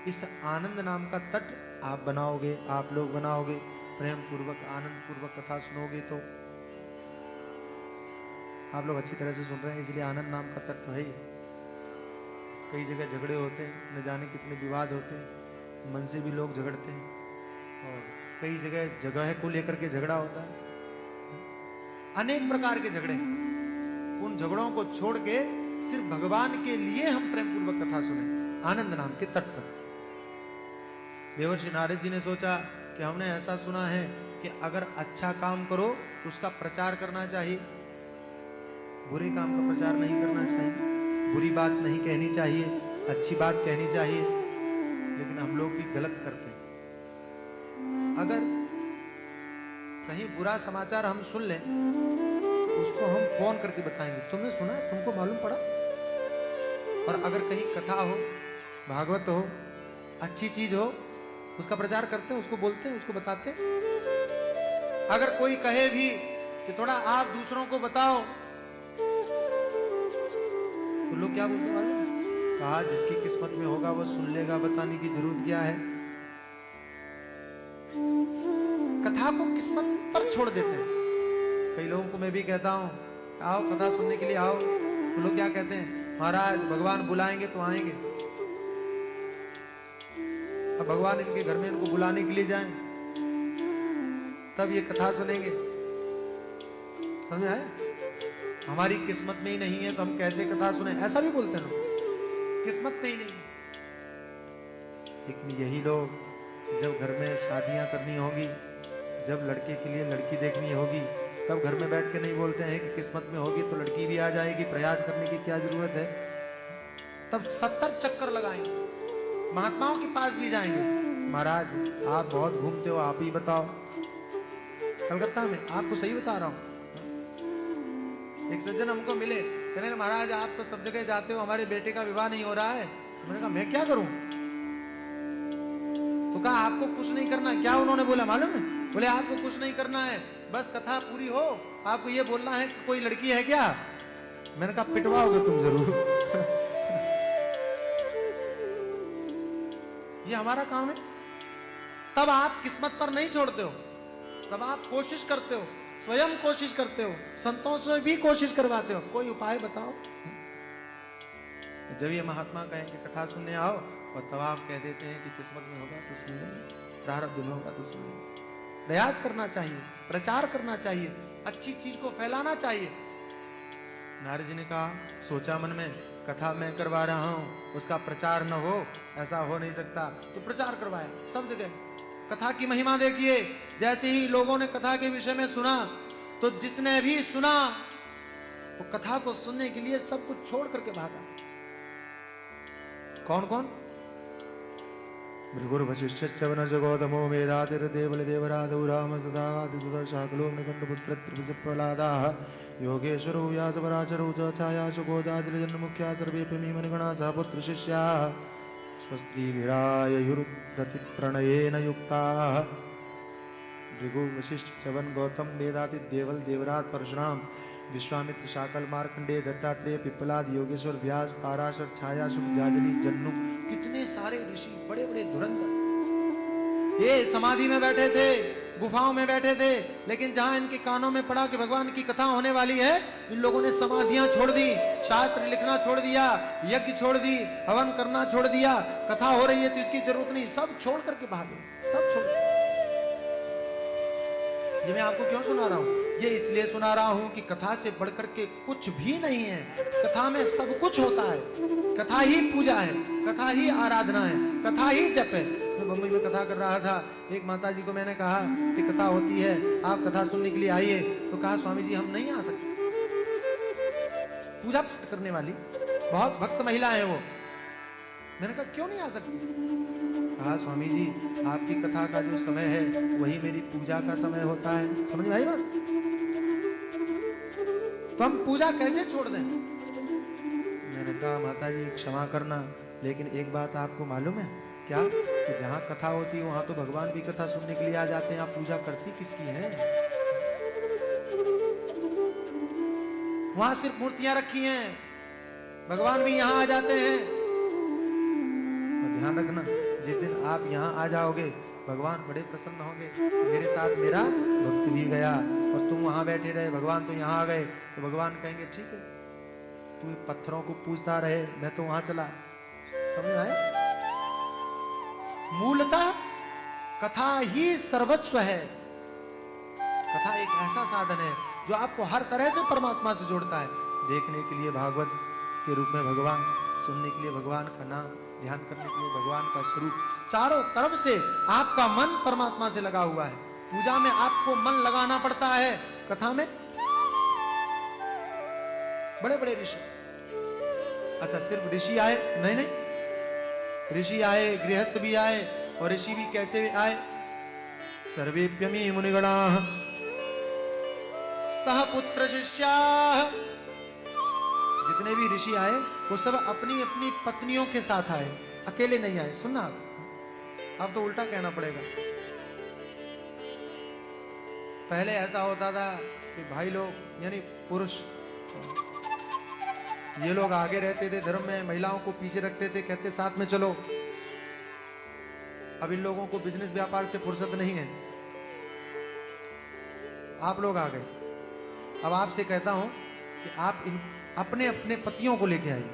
इस आनंद नाम का तट आप बनाओगे, आप लोग बनाओगे, प्रेम पूर्वक आनंद पूर्वक कथा सुनोगे तो आप लोग अच्छी तरह से सुन रहे हैं, इसलिए आनंद नाम का तट तो है ही। कई जगह झगड़े होते हैं, न जाने कितने विवाद होते हैं, मन से भी लोग झगड़ते हैं, और कई जगह जगह को लेकर के झगड़ा होता है, अनेक प्रकार के झगड़े। उन झगड़ों को छोड़ के सिर्फ भगवान के लिए हम प्रेम पूर्वक कथा सुने, आनंद नाम के तट पर। देवर्षि नारद जी ने सोचा कि हमने ऐसा सुना है कि अगर अच्छा काम करो तो उसका प्रचार करना चाहिए, बुरे काम का प्रचार नहीं करना चाहिए, बुरी बात नहीं कहनी चाहिए, अच्छी बात कहनी चाहिए। लेकिन हम लोग भी गलत करते हैं। अगर कहीं बुरा समाचार हम सुन लें तो उसको हम फोन करके बताएंगे, तुमने सुना, तुमको मालूम पड़ा। और अगर कहीं कथा हो, भागवत हो, अच्छी चीज हो, उसका प्रचार करते हैं, उसको बोलते हैं, उसको बताते हैं। अगर कोई कहे भी कि थोड़ा आप दूसरों को बताओ, तो लोग क्या बोलते हैं? कहा जिसकी किस्मत में होगा वो सुन लेगा, बताने की जरूरत क्या है। कथा को किस्मत पर छोड़ देते हैं। कई लोगों को मैं भी कहता हूं आओ कथा सुनने के लिए आओ, तो लोग क्या कहते हैं? महाराज भगवान बुलाएंगे तो आएंगे। अब भगवान इनके घर में इनको बुलाने के लिए जाएं तब ये कथा सुनेंगे। समझ में आया? हमारी किस्मत में ही नहीं है तो हम कैसे कथा सुने, ऐसा भी बोलते हैं लोग, किस्मत में ही नहीं। लेकिन यही लोग जब घर में शादियां करनी होगी, जब लड़के के लिए लड़की देखनी होगी, तब घर में बैठ के नहीं बोलते हैं कि किस्मत में होगी तो लड़की भी आ जाएगी, प्रयास करने की क्या जरूरत है। तब 70 चक्कर लगाएंगे, महात्माओं के पास भी जाएंगे। महाराज आप बहुत घूमते हो, आप ही बताओ। कलकत्ता में आपको सही बता रहा हूं, एक सज्जन हमको मिले, कहने लगे महाराज आप तो सब जगह जाते हो, हमारे बेटे का विवाह नहीं हो रहा है। मैंने कहा मैं क्या करूं? तो कहा आपको कुछ नहीं करना। क्या उन्होंने बोला मालूम है? बोले आपको कुछ नहीं करना है, बस कथा पूरी हो आपको ये बोलना है कि कोई लड़की है क्या। मैंने कहा पिटवाओगे तुम जरूर। ये हमारा काम है। तब आप किस्मत पर नहीं छोड़ते हो, तब आप कोशिश करते हो, स्वयं कोशिश करते हो, संतों से भी कोशिश करवाते हो, कोई उपाय बताओ। जब ये महात्मा कहें कि कथा सुनने आओ, और तब आप कह देते हैं कि किस्मत में होगा तो सुन लेंगे, प्रारब्ध में होगा तो सुन लेंगे। प्रयास करना चाहिए, प्रचार करना चाहिए, अच्छी चीज को फैलाना चाहिए। नारद जी ने कहा, सोचा मन में कथा मैं करवा रहा हूं, उसका प्रचार न हो, ऐसा हो नहीं सकता, तो प्रचार करवाया सब जगह। कथा की महिमा देखिए, जैसे ही लोगों ने कथा के विषय में सुना, तो जिसने भी सुना वो कथा को सुनने के लिए सब कुछ छोड़ करके भागा। कौन कौन? भृगुर वशिष्ठ च्यवनर्ष गौतमो मेधातिर्देवल देवराधौ राम सदा शाकलो मृगंडपुत्र त्रिभुज प्रह्लादाः योगेश्वरो व्यासपराशरो च छायासु गोदाचलजन्मुख्या सर्वेऽपि मणिगणा सह पुत्र शिष्याः स्वस्त्रीविरायुरुप्रतिप्रणयेन युक्ताः। भृगु वशिष्ठ च्यवन गौतम वेदाति देवल देवराज परशुराम विश्वामित्र शाकल मार्कंडेय दत्तात्रेय पिप्पलाद योगेश्वर व्यास पाराशर छायासुर जाजली जन्नु, कितने सारे ऋषि, बड़े बड़े धुरंधर, ये समाधि में बैठे थे, गुफाओं में बैठे थे, लेकिन जहां इनके कानों में पड़ा कि भगवान की कथा होने वाली है, इन लोगों ने समाधियां छोड़ दी, शास्त्र लिखना छोड़ दिया, यज्ञ छोड़ दी, हवन करना छोड़ दिया। कथा हो रही है तो इसकी जरूरत नहीं, सब छोड़ करके भागे, सब छोड़। ये मैं आपको क्यों सुना रहा हूं? ये इसलिए सुना रहा हूं कि कथा से बढ़कर के कुछ भी नहीं है। कथा में सब कुछ होता है। कथा ही पूजा है, कथा ही आराधना है, कथा ही जप है। मैं बम्बई में कथा कर रहा था, एक माता जी को मैंने कहा कि कथा होती है, आप कथा सुनने के लिए आइए। तो कहा स्वामी जी हम नहीं आ सकते, पूजा पाठ करने वाली बहुत भक्त महिला है वो। मैंने कहा क्यों नहीं आ सकती? कहा स्वामी जी आपकी कथा का जो समय है वही मेरी पूजा का समय होता है। समझ में आई बात? तो हम पूजा कैसे छोड़ दें? मैंने कहा माता जी क्षमा करना, लेकिन एक बात आपको मालूम है क्या, कि जहां कथा होती है वहां तो भगवान भी कथा सुनने के लिए आ जाते हैं। आप पूजा करती किसकी है? वहां सिर्फ मूर्तियां रखी हैं, भगवान भी यहां आ जाते हैं। और ध्यान रखना, जिस दिन आप यहाँ आ जाओगे भगवान बड़े प्रसन्न होंगे, मेरे साथ मेरा भक्त भी गया, और तुम वहां बैठे रहे, भगवान तो यहाँ आ गए, तो भगवान कहेंगे ठीक है तू पत्थरों को पूजता रहे, मैं तो वहां चला। समझ आया? मूलतः कथा ही सर्वस्व है। कथा एक ऐसा साधन है जो आपको हर तरह से परमात्मा से जोड़ता है। देखने के लिए भागवत के रूप में भगवान, सुनने के लिए भगवान का नाम, ध्यान करने के लिए भगवान का स्वरूप, चारों तरफ से आपका मन परमात्मा से लगा हुआ है। पूजा में आपको मन लगाना पड़ता है, कथा में बड़े बड़े ऋषि। अच्छा सिर्फ ऋषि आए? नहीं नहीं, ऋषि आए, गृहस्थ भी आए, और ऋषि भी कैसे आए? सर्वेप्यमी मुनिगणाः सह पुत्र शिष्याः। जितने भी ऋषि आए वो सब अपनी अपनी पत्नियों के साथ आए, अकेले नहीं आए। सुनना अब तो उल्टा कहना पड़ेगा, पहले ऐसा होता था कि भाई लोग यानी पुरुष, ये लोग आगे रहते थे धर्म में, महिलाओं को पीछे रखते थे, कहते साथ में चलो। अब इन लोगों को बिजनेस व्यापार से फुर्सत नहीं है, आप लोग आ गए। अब आपसे कहता हूं कि आप इन अपने अपने पतियों को लेके आइए।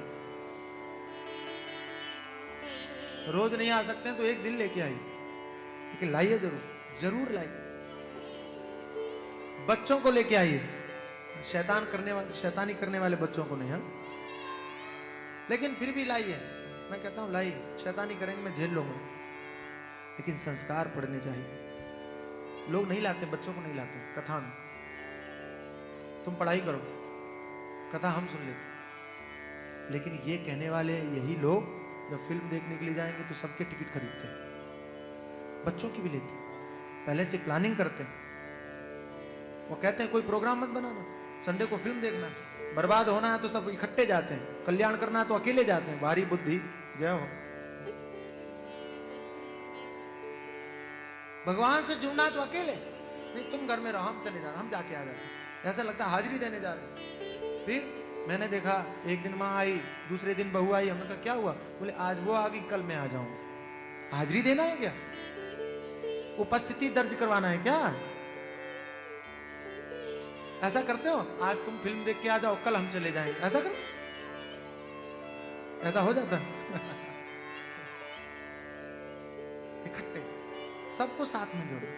रोज नहीं आ सकते हैं तो एक दिन लेके आइए, लेकिन लाइए जरूर, जरूर लाइए। बच्चों को लेके आइए, शैतानी करने वाले बच्चों को नहीं, हाँ, लेकिन फिर भी लाइए। मैं कहता हूं लाइए, शैतानी करेंगे मैं झेल लूंगा, लेकिन संस्कार पढ़ने चाहिए। लोग नहीं लाते, बच्चों को नहीं लाते कथा में। तुम पढ़ाई करो, कथा हम सुन लेते। लेकिन ये कहने वाले यही लोग जब फिल्म देखने के लिए जाएंगे तो सबके टिकट खरीदते हैं, बच्चों की भी लेते हैं, पहले से प्लानिंग करते हैं। वो कहते हैं कोई प्रोग्राम मत बनाना, संडे को फिल्म देखना, बर्बाद होना है तो सब इकट्ठे जाते हैं, कल्याण करना है तो अकेले जाते हैं। भारी बुद्धि जय हो। भगवान से जुड़ना है तो अकेले नहीं, तुम घर में रहो, हम चले जा रहे, हम जाके आ जाते हैं। ऐसा लगता है हाजिरी देने जा रहे। फिर मैंने देखा एक दिन माँ आई, दूसरे दिन बहू आई, हमने कहा क्या हुआ? बोले आज वो आ गई, कल मैं आ जाऊंगा। हाजिरी देना है क्या? उपस्थिति दर्ज करवाना है क्या? ऐसा करते हो? आज तुम फिल्म देख के आ जाओ, कल हम चले जाएंगे, ऐसा करो? ऐसा हो जाता है? इकट्ठे सबको साथ में जोड़ो,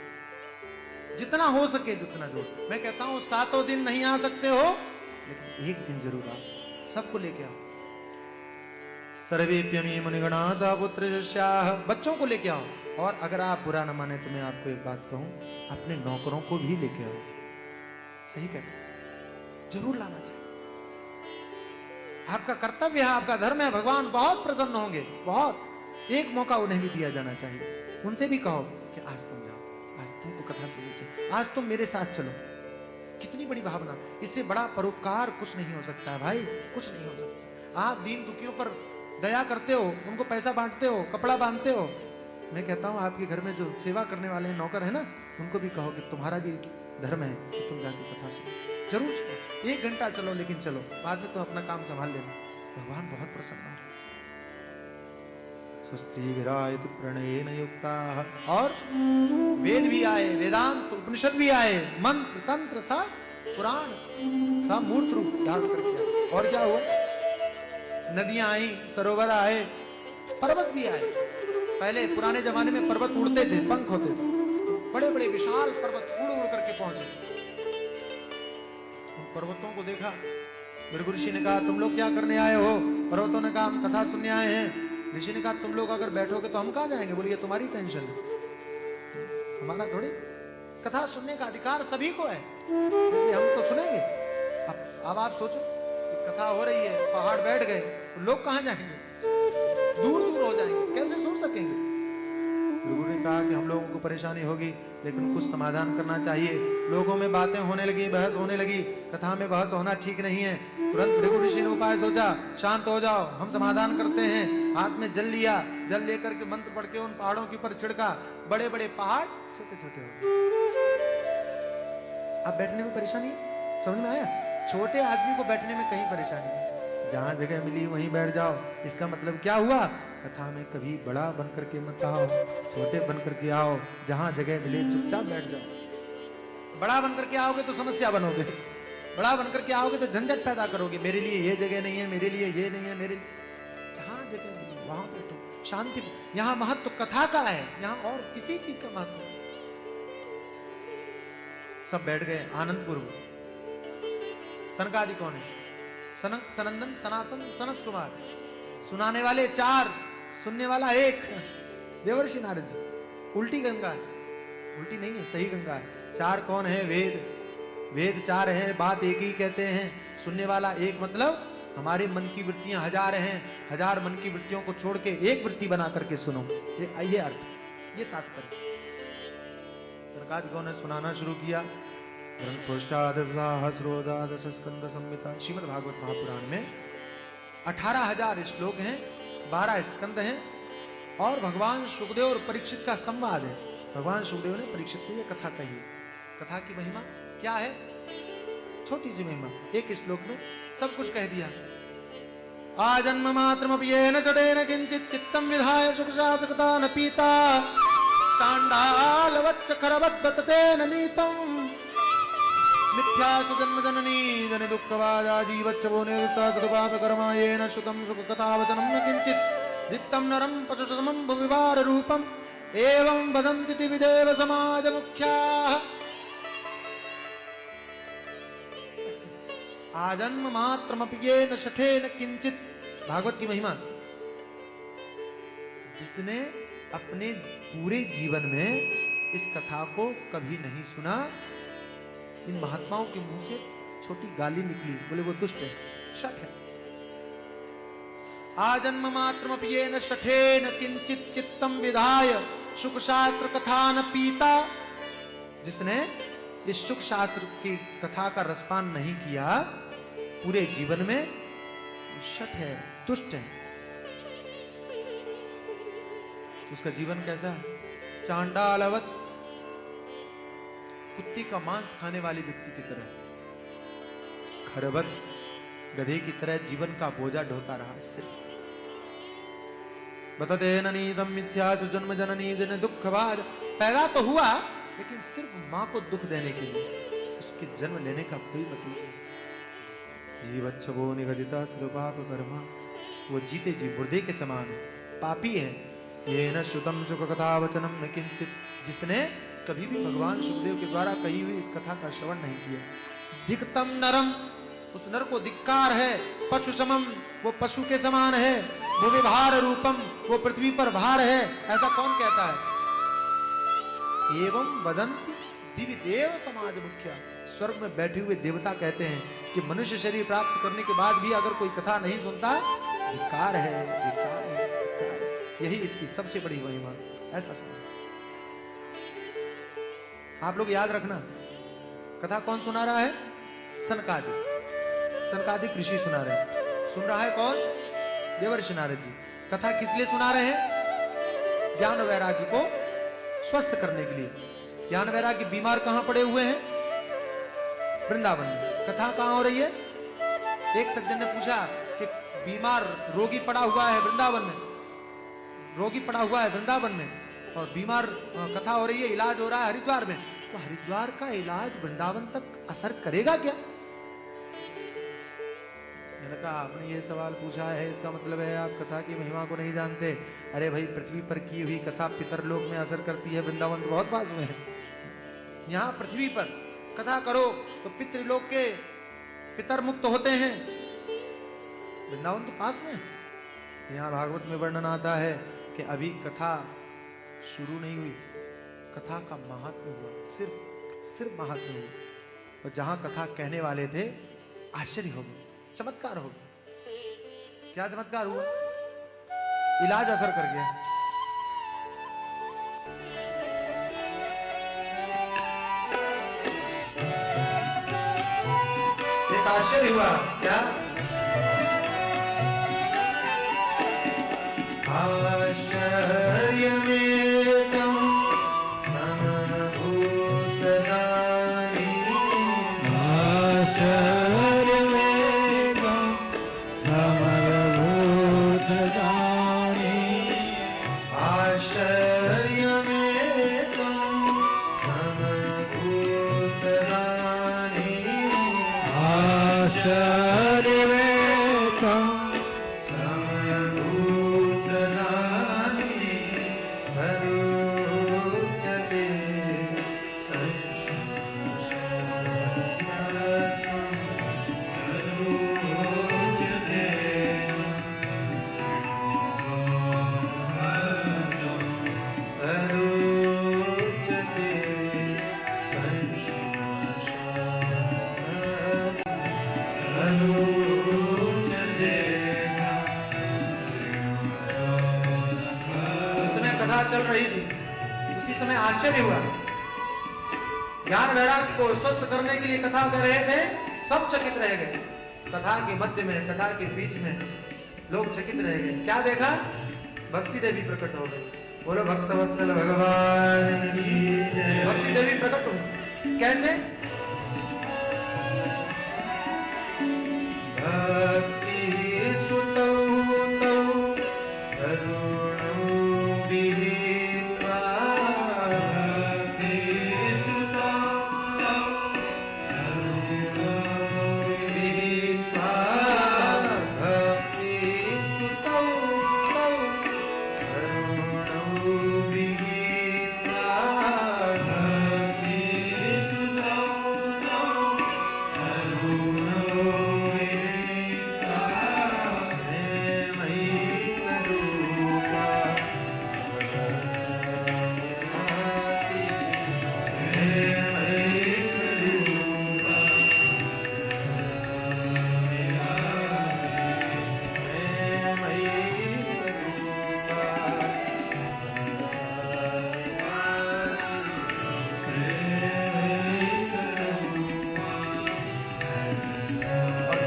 जितना हो सके जितना जोड़ो। मैं कहता हूं 7 दिन नहीं आ सकते हो, लेकिन एक दिन जरूर आओ, सबको लेके आओ। सर्वेप्यमी मुनिगणा सापुत्र शिष्याः, बच्चों को लेके आओ। और अगर आप बुरा न माने तो मैं आपको एक बात कहूं, अपने नौकरों को भी लेके आओ। सही कहते हो, जरूर लाना चाहिए। आपका कर्तव्य है, आपका धर्म है, भगवान बहुत प्रसन्न होंगे, बहुत। एक मौका उन्हें भी दिया जाना चाहिए। उनसे भी कहो कि आज तुम जाओ, आज तुमको कथा सुननी चाहिए, आज तुम मेरे साथ चलो। कितनी बड़ी भावना, इससे बड़ा परोपकार कुछ नहीं हो सकता है भाई, कुछ नहीं हो सकता। आप दीन दुखियों पर दया करते हो, उनको पैसा बांटते हो, कपड़ा बांधते हो। मैं कहता हूं आपके घर में जो सेवा करने वाले नौकर है ना, उनको भी कहो कि तुम्हारा भी धर्म है कि तुम जाके कथा सुनो, जरूर चलो, 1 घंटा चलो, लेकिन चलो, बाद में तुम अपना काम संभाल लेना। भगवान बहुत प्रसन्न है। स्वस्ति विरायतु प्रणयेन युक्ताः, और वेद भी आए, वेदांत उपनिषद भी आए, मंत्र तंत्र सा पुराण सा मूर्त रूप धारण करके। और क्या हुआ? नदियां आई, सरोवर आए, पर्वत भी आए। पहले पुराने जमाने में पर्वत उड़ते थे, पंख होते थे, बड़े बड़े विशाल पर्वत उड़ उड़ करके पहुंचे। उन पर्वतों को देखा, भृगु ऋषि ने कहा तुम लोग क्या करने आए हो? पर्वतों ने कहा हम कथा सुनने आए हैं। ऋषि ने कहा तुम लोग अगर बैठोगे तो हम कहां जाएंगे? बोलिए तुम्हारी टेंशन है, हमारा थोड़ी। कथा सुनने का अधिकार सभी को है, इसलिए हम तो सुनेंगे। अब आप सोचो, कथा हो रही है, पहाड़ बैठ गए, तो लोग कहां जाएंगे? दूर दूर हो जाएंगे, कैसे सुन सकेंगे? गुरु ने कहा कि हम लोगों को परेशानी होगी, लेकिन कुछ समाधान करना चाहिए। लोगों में बातें होने लगी, बहस होने लगी, कथा में बहस होना ठीक नहीं है। तुरंत भृगु ऋषि ने उपाय सोचा, शांत हो जाओ, हम समाधान करते हैं। हाथ में जल लिया, जल लेकर के मंत्र पढ़ के उन पहाड़ों के ऊपर छिड़का, बड़े बड़े पहाड़ छोटे छोटे हो गए। अब बैठने में परेशानी समझ में आया? छोटे आदमी को बैठने में कहीं परेशानी नहीं, जहां जगह मिली वहीं बैठ जाओ। इसका मतलब क्या हुआ? कथा में कभी बड़ा बन करके मत आओ, छोटे बन करके आओ, जहां जगह मिले चुपचाप बैठ जाओ। बड़ा बन करके आओगे तो समस्या बनोगे, बड़ा बन करके आओगे तो झंझट पैदा करोगे। मेरे लिए ये जगह नहीं है, मेरे लिए ये नहीं है, मेरे लिए। जहां जगह मिली वहां बैठो, शांति। यहां महत्व कथा का है, यहां और किसी चीज का महत्व नहीं। सब बैठ गए आनंदपूर्व। सनकादि कौन है? सनक, सनंदन, सनातन, सनत कुमार। सुनाने वाले 4, सुनने वाला 1, देवर्षि नारद जी। उल्टी गंगा है, उल्टी नहीं है, सही गंगा है। 4 कौन है? वेद, वेद 4 है, बात एक ही कहते हैं। सुनने वाला 1, मतलब हमारे मन की वृत्तियां 1000 हैं, 1000 मन की वृत्तियों को छोड़ के एक वृत्ति बना करके सुनो। ये अर्थ, ये तात्पर्य। सनकादिकों ने सुनाना शुरू किया। ग्रंथोष्टादश स्कंद संहिता, श्रीमद् भागवत महापुराण में 18,000 श्लोक हैं, 12 स्कंद हैं, और भगवान सुखदेव और परीक्षित का संवाद है। भगवान सुखदेव ने परीक्षित को यह कथा कही। कथा की महिमा क्या है? छोटी सी महिमा, एक श्लोक में सब कुछ कह दिया। आजन्म मात्रमप्येन षडेन किंचित चित्तम विधाय सुखसात कथा न पीता चांडालवच्च खरवद्वततेन नीतम मिथ्या सुजन्म जननी जन दुःखवाजा जीवच्च वो निर्ता सदुपाप कर्मा येन श्रुतं सुख कथा वचनं न किंचित दित्तं नरं पशु समं भुविवार रूपम् एवं वदन्ति विदेव समाज मुख्याः। आजन्म मात्रमप्येन षठेन किंचित, भागवत की महिमा। जिसने अपने पूरे जीवन में इस कथा को कभी नहीं सुना, इन महात्माओं के मुंह से छोटी गाली निकली, बोले वो दुष्ट है, शठ है। आजन्म मात्रमप्येन षठेन किंचित चित्तम विधाय सुख शास्त्र कथा न पीता। जिसने इस सुख शास्त्र की कथा का रसपान नहीं किया पूरे जीवन में, शठ है, दुष्ट है। उसका जीवन कैसा? चांडालवत, कुत्ती का मांस खाने वाले व्यक्ति की तरह, खरवत, गधे की तरह जीवन का बोझा ढोता रहा। सिर्फ बतते नीतम मिथ्या सुजन्म जननी जन दुख भाज, पैदा तो हुआ लेकिन सिर्फ मां को दुख देने के लिए, उसके जन्म लेने का कोई मतलब नहीं। जीवच्छवो निगदिता सदुपाप कर्मा, वो जीते जी मुर्दे के समान है, पापी है। ये न श्रुतम सुख कथा वचनम न किंचित, जिसने कभी भी भगवान सुखदेव के द्वारा कही हुई इस कथा का श्रवण नहीं किया। दिक्तम नरम, उस नर को धिक्कार है। पशु समम, वो पशु के समान है। भूमि भार रूपम, वो पृथ्वी पर भार है। ऐसा कौन कहता है? एवं वदंती दिव्य देव समाज मुख्या, स्वर्ग में बैठे हुए देवता कहते हैं कि मनुष्य शरीर प्राप्त करने के बाद भी अगर कोई कथा नहीं सुनता, धिक्कार है, धिक्कार है, धिक्कार है। यही इसकी सबसे बड़ी महिमा। ऐसा समझ, आप लोग याद रखना, कथा कौन सुना रहा है? सनकादिक। सनकादिक ऋषि सुना रहे हैं। सुन रहा है कौन? देवर्षि नारद जी। कथा किस लिए सुना रहे हैं? ज्ञान वैराग्य को स्वस्थ करने के लिए। ज्ञान वैराग्य बीमार कहां पड़े हुए हैं? वृंदावन में। कथा कहां हो रही है? एक सज्जन ने पूछा कि बीमार रोगी पड़ा हुआ है वृंदावन में, रोगी पड़ा हुआ है वृंदावन में, और बीमार कथा हो रही है, इलाज हो रहा है हरिद्वार में, तो हरिद्वार का इलाज वृंदावन तक असर करेगा क्या? मैंने कहा आपने ये सवाल पूछा है, इसका मतलब है आप कथा की महिमा को नहीं जानते। अरे भाई, पृथ्वी पर की हुई कथा पितरलोक में असर करती है, वृंदावन तो बहुत पास में है। यहाँ पृथ्वी पर कथा करो तो पितृलोक के पितर मुक्त होते हैं, वृंदावन तो पास में है। यहाँ भागवत में वर्णन आता है कि अभी कथा शुरू नहीं हुई, कथा का महात्म्य हुआ, सिर्फ महात्म्य हुआ। और जहां कथा कहने वाले थे, आश्चर्य हो गया, चमत्कार हो गया। क्या चमत्कार हुआ? इलाज असर कर गया। एक आश्चर्य हुआ। क्या? आश्चर्य में चल रही थी, उसी समय आश्चर्य हुआ। ज्ञान वैराग्य को स्वस्थ करने के लिए कथा कर रहे थे, सब चकित रह गए। कथा के मध्य में, कथा के बीच में लोग चकित रह गए। क्या देखा? भक्ति देवी प्रकट हो गई। बोलो भक्तवत्सल भगवान की जय। भक्ति देवी प्रकट हुई। कैसे? भक्ति सुतौ तौ करुणो विहित्वा, भक्ति सुतौ तौ करुणो विहित्वा, भक्ति सुतौ तौ करुणो विहित्वा, भक्ति सुतौ तौ करुणो विहित्वा, प्रेमैकरूपा सर्वसर्वासि, प्रेमैकरूपा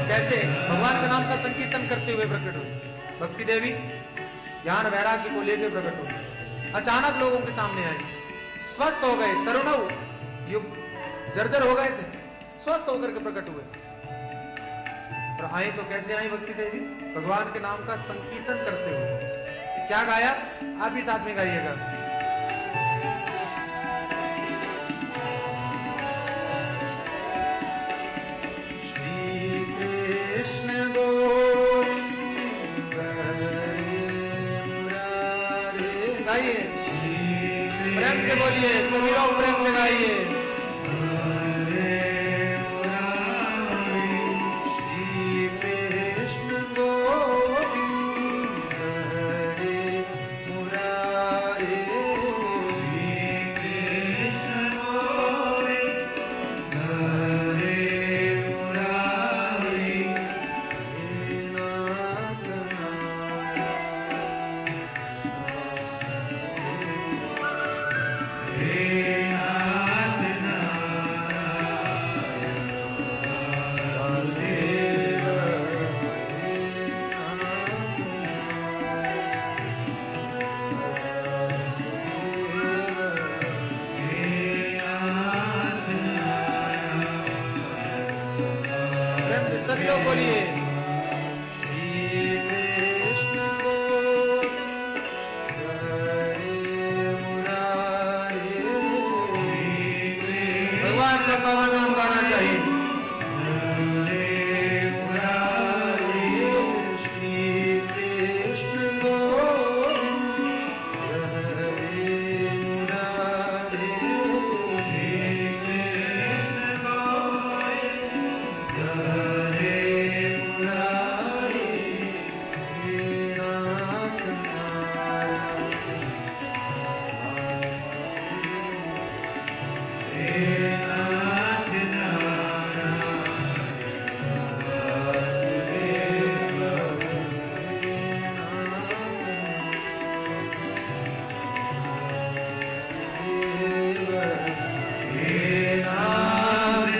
कैसे भगवान के नाम का संकीर्तन करते हुए प्रकट हुए। भक्ति देवी ज्ञान वैराग्य को लेकर प्रकट हुए। अचानक लोगों के सामने आए, स्वस्थ हो गए, तरुणव युग जर्जर हो गए थे, स्वस्थ होकर के प्रकट हुए। और आए तो कैसे आई भक्ति देवी? भगवान के नाम का संकीर्तन करते हुए। क्या गाया? आप भी साथ में गाइएगा। कृष्ण गोविंद हरे मुरारे, गाइए प्रेम से, बोलिए सभी लोग प्रेम से गाइए। हरे मुरारे, श्री कृष्ण गोविंद हरे मुरारे, श्री कृष्ण गोविंद हरे मुरारे, प्रेम से सभी लोग बोलिए। श्री कृष्ण गोविंद हरे मुरारे, भगवान का पावन नाम गाना चाहिए। हरे मुरारे, श्री कृष्ण गोविंद हरे मुरारे, श्री कृष्ण गोविंद हरे मुरारे, हे नाथ नारायण, हे नाथ नारायण, वासुदेव, हे नाथ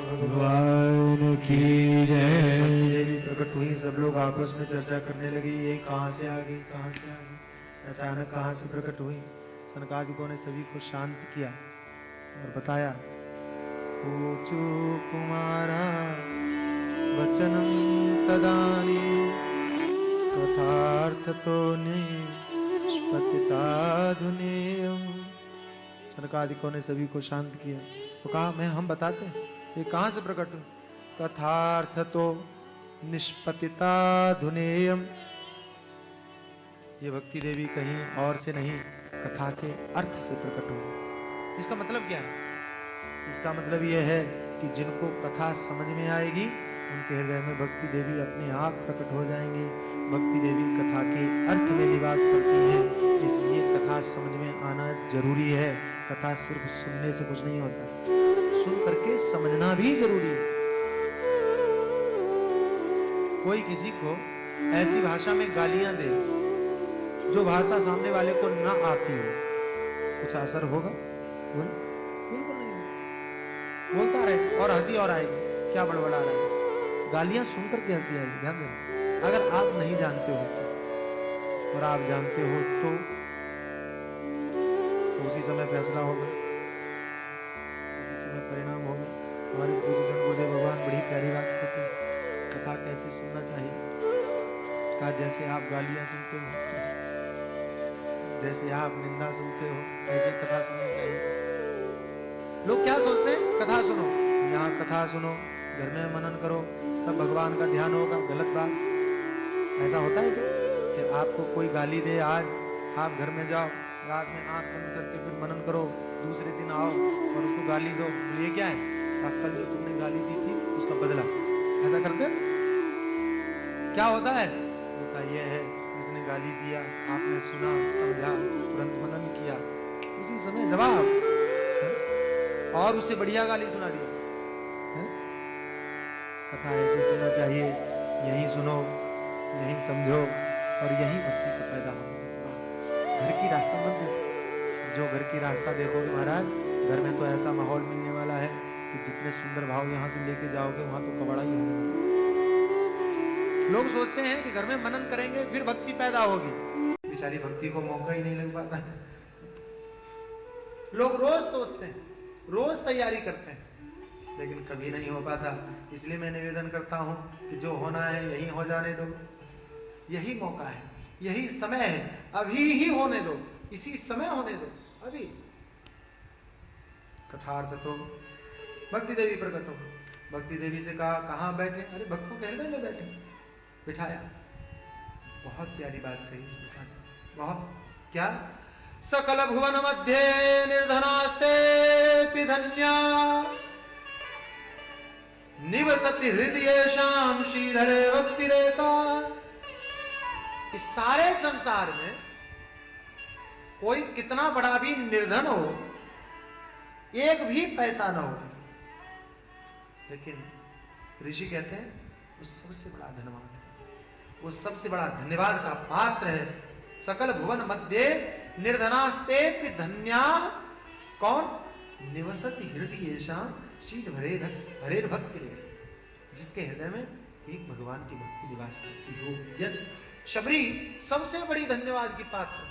भगवान की जय। देवी प्रकट हुई, सब लोग आपस में चर्चा करने लगे, ये कहाँ से आ गई, कहाँ से आ गई, अचानक कहाँ से प्रकट हुई। सनकादिकों ने सभी को शांत किया और बताया, ऊचु कुमारा वचनम तदानीं तथार्थ तो निष्पतिताधुनेयम्। सनकादिकों ने सभी को शांत किया तो कहा, मैं हम बताते हैं ये कहाँ से प्रकट हुई। कथार्थ तो निष्पतिताधुनेयम्, ये भक्ति देवी कहीं और से नहीं, कथा के अर्थ से प्रकट हुई। इसका मतलब क्या है? इसका मतलब यह है कि जिनको कथा समझ में आएगी उनके हृदय में भक्ति देवी अपने आप प्रकट हो जाएंगी। भक्ति देवी कथा के अर्थ में निवास करती हैं, इसलिए कथा समझ में आना जरूरी है। कथा सिर्फ सुनने से कुछ नहीं होता, सुन करके समझना भी जरूरी है। कोई किसी को ऐसी भाषा में गालियां दे जो भाषा सामने वाले को ना आती हो, कुछ असर होगा? बिल्कुल नहीं। बोलता रहे और हंसी और आएगी, क्या बड़बड़ा रहा है। गालियां सुनकर के हंसी आएगी, ध्यान देना, अगर आप नहीं जानते हो तो। और आप जानते हो तो उसी समय फैसला होगा, उसी समय परिणाम होगा। हमारे पूज्य जन गुरुदेव भगवान बड़ी प्यारी बात कहते हैं, कथा कैसे सुनना चाहिए। कहा जैसे आप गालियां सुनते हो, जैसे आप निंदा सुनते हो, ऐसे कथा सुननी चाहिए। लोग क्या सोचते हैं, कथा सुनो, यहाँ कथा सुनो, घर में मनन करो, तब भगवान का ध्यान होगा। गलत बात। ऐसा होता है क्या कि आपको कोई गाली दे, आज आप घर में जाओ, रात में आंख बंद करके फिर मनन करो, दूसरे दिन आओ और उसको गाली दो, ये क्या है? कल जो तुमने गाली दी थी उसका बदला। ऐसा करते क्या होता है? होता यह है, जिसने गाली दिया, आपने सुना, समझा, तुरंत मनन किया, उसी समय जवाब, और उससे बढ़िया गाली सुना दिया। कथा ऐसे सुनना चाहिए, यही सुनो, यही समझो और यही भक्ति का पैदा होगा। घर की रास्ता मत देखो, जो घर की रास्ता देखोगे महाराज, घर में तो ऐसा माहौल मिलने वाला है कि जितने सुंदर भाव यहाँ से लेके जाओगे वहां तो कबाड़ा ही होने वाला। लोग सोचते हैं कि घर में मनन करेंगे फिर भक्ति पैदा होगी, बेचारी भक्ति को मौका ही नहीं लग पाता। लोग रोज सोचते हैं, रोज तैयारी करते हैं, लेकिन कभी नहीं हो पाता। इसलिए मैं निवेदन करता हूं कि जो होना है यही हो जाने दो, यही मौका है, यही समय है, अभी ही होने दो, इसी समय होने दो, अभी। कथार्थ तो भक्ति देवी प्रकट हो, भक्ति देवी से कहा कहां बैठे? अरे भक्तों के हृदय में बैठे, बिठाया। बहुत प्यारी बात कही इसने, बहुत क्या? सकल भुवन मध्य निर्धनास्ते धन्या निवसति हृदय श्याम श्रीधरे भक्ति रेता। इस सारे संसार में कोई कितना बड़ा भी निर्धन हो, एक भी पैसा ना हो, लेकिन ऋषि कहते हैं वो सबसे बड़ा धनवान है, वो सबसे बड़ा धन्यवाद का पात्र है। सकल भुवन मध्य निर्धनास्ते धन्या, कौन? निवसति हृदय श्याम शील हरेर भक्ति रे, जिसके हृदय में एक भगवान की भक्ति निवास करती हो। यदि शबरी सबसे बड़ी धन्यवाद की पात्र,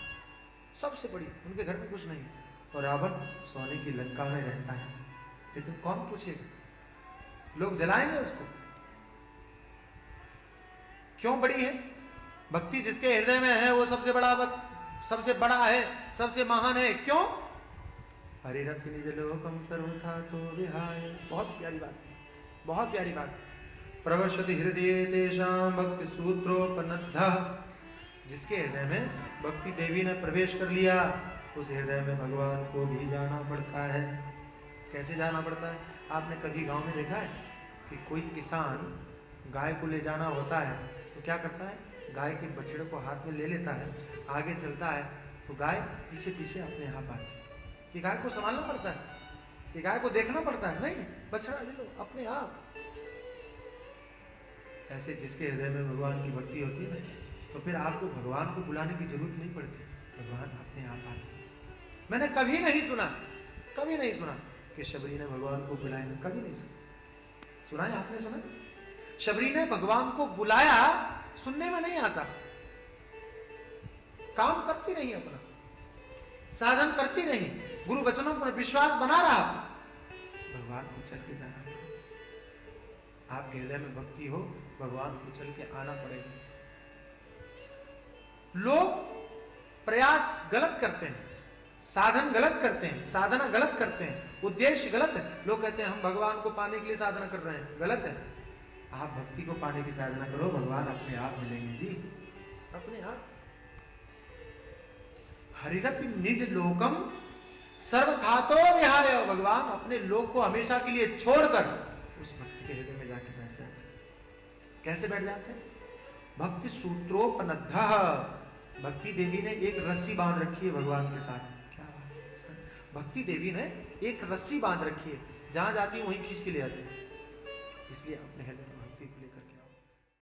सबसे बड़ी, उनके घर में कुछ नहीं, और रावण सोने की लंका में रहता है, लेकिन कौन पूछेगा? लोग जलाएंगे उसको। क्यों बड़ी है? भक्ति जिसके हृदय में है वो सबसे बड़ा है, सबसे महान है। क्यों? हरे रखि निज लोकम सर्वथा तो विहाय। बहुत प्यारी बात की, बहुत प्यारी बात। प्रवशति हृदय तेषां भक्ति सूत्रोपनद्धः, जिसके हृदय में भक्ति देवी ने प्रवेश कर लिया, उस हृदय में भगवान को भी जाना पड़ता है। कैसे जाना पड़ता है? आपने कभी गांव में देखा है कि कोई किसान गाय को ले जाना होता है तो क्या करता है? गाय के बछड़े को हाथ में ले लेता है, आगे चलता है, तो गाय पीछे पीछे अपने आप आती है। कि गाय को संभालना पड़ता है, कि गाय को देखना पड़ता है? नहीं, बछड़ा ले लो अपने आप। ऐसे जिसके हृदय में भगवान की भक्ति होती है ना, तो फिर आपको भगवान को बुलाने की जरूरत नहीं पड़ती, भगवान अपने आप आते। मैंने कभी नहीं सुना कि शबरी ने भगवान को बुलाया, कभी नहीं सुना है? आपने सुना? शबरी ने भगवान को बुलाया, सुनने में नहीं आता, काम करती रही, अपना साधन करती रही, गुरु वचनों पर विश्वास बना रहा, भगवान को चल के जाना। आपके हृदय में भक्ति हो, भगवान को चल के आना पड़ेगा। लोग प्रयास गलत करते हैं, साधन गलत करते हैं, साधना गलत करते हैं, उद्देश्य गलत है। लोग कहते हैं हम भगवान को पाने के लिए साधना कर रहे हैं, गलत है। आप भक्ति को पाने की साधना करो, भगवान अपने आप मिलेंगे जी, अपने आप। हरिरपि निज लोकम सर्वथातो विहाय, भगवान अपने लोक को हमेशा के लिए छोड़कर उस भक्ति के हृदय में जाके बैठ जाते हैं। कैसे बैठ जाते हैं? भक्ति सूत्रोपनद्धः, भक्ति देवी ने एक रस्सी बांध रखी है भगवान के साथ। क्या बात है? भक्ति देवी ने एक रस्सी बांध रखी है, जहां जाती है वहीं खींच के ले आती है। इसलिए अपने हृदय में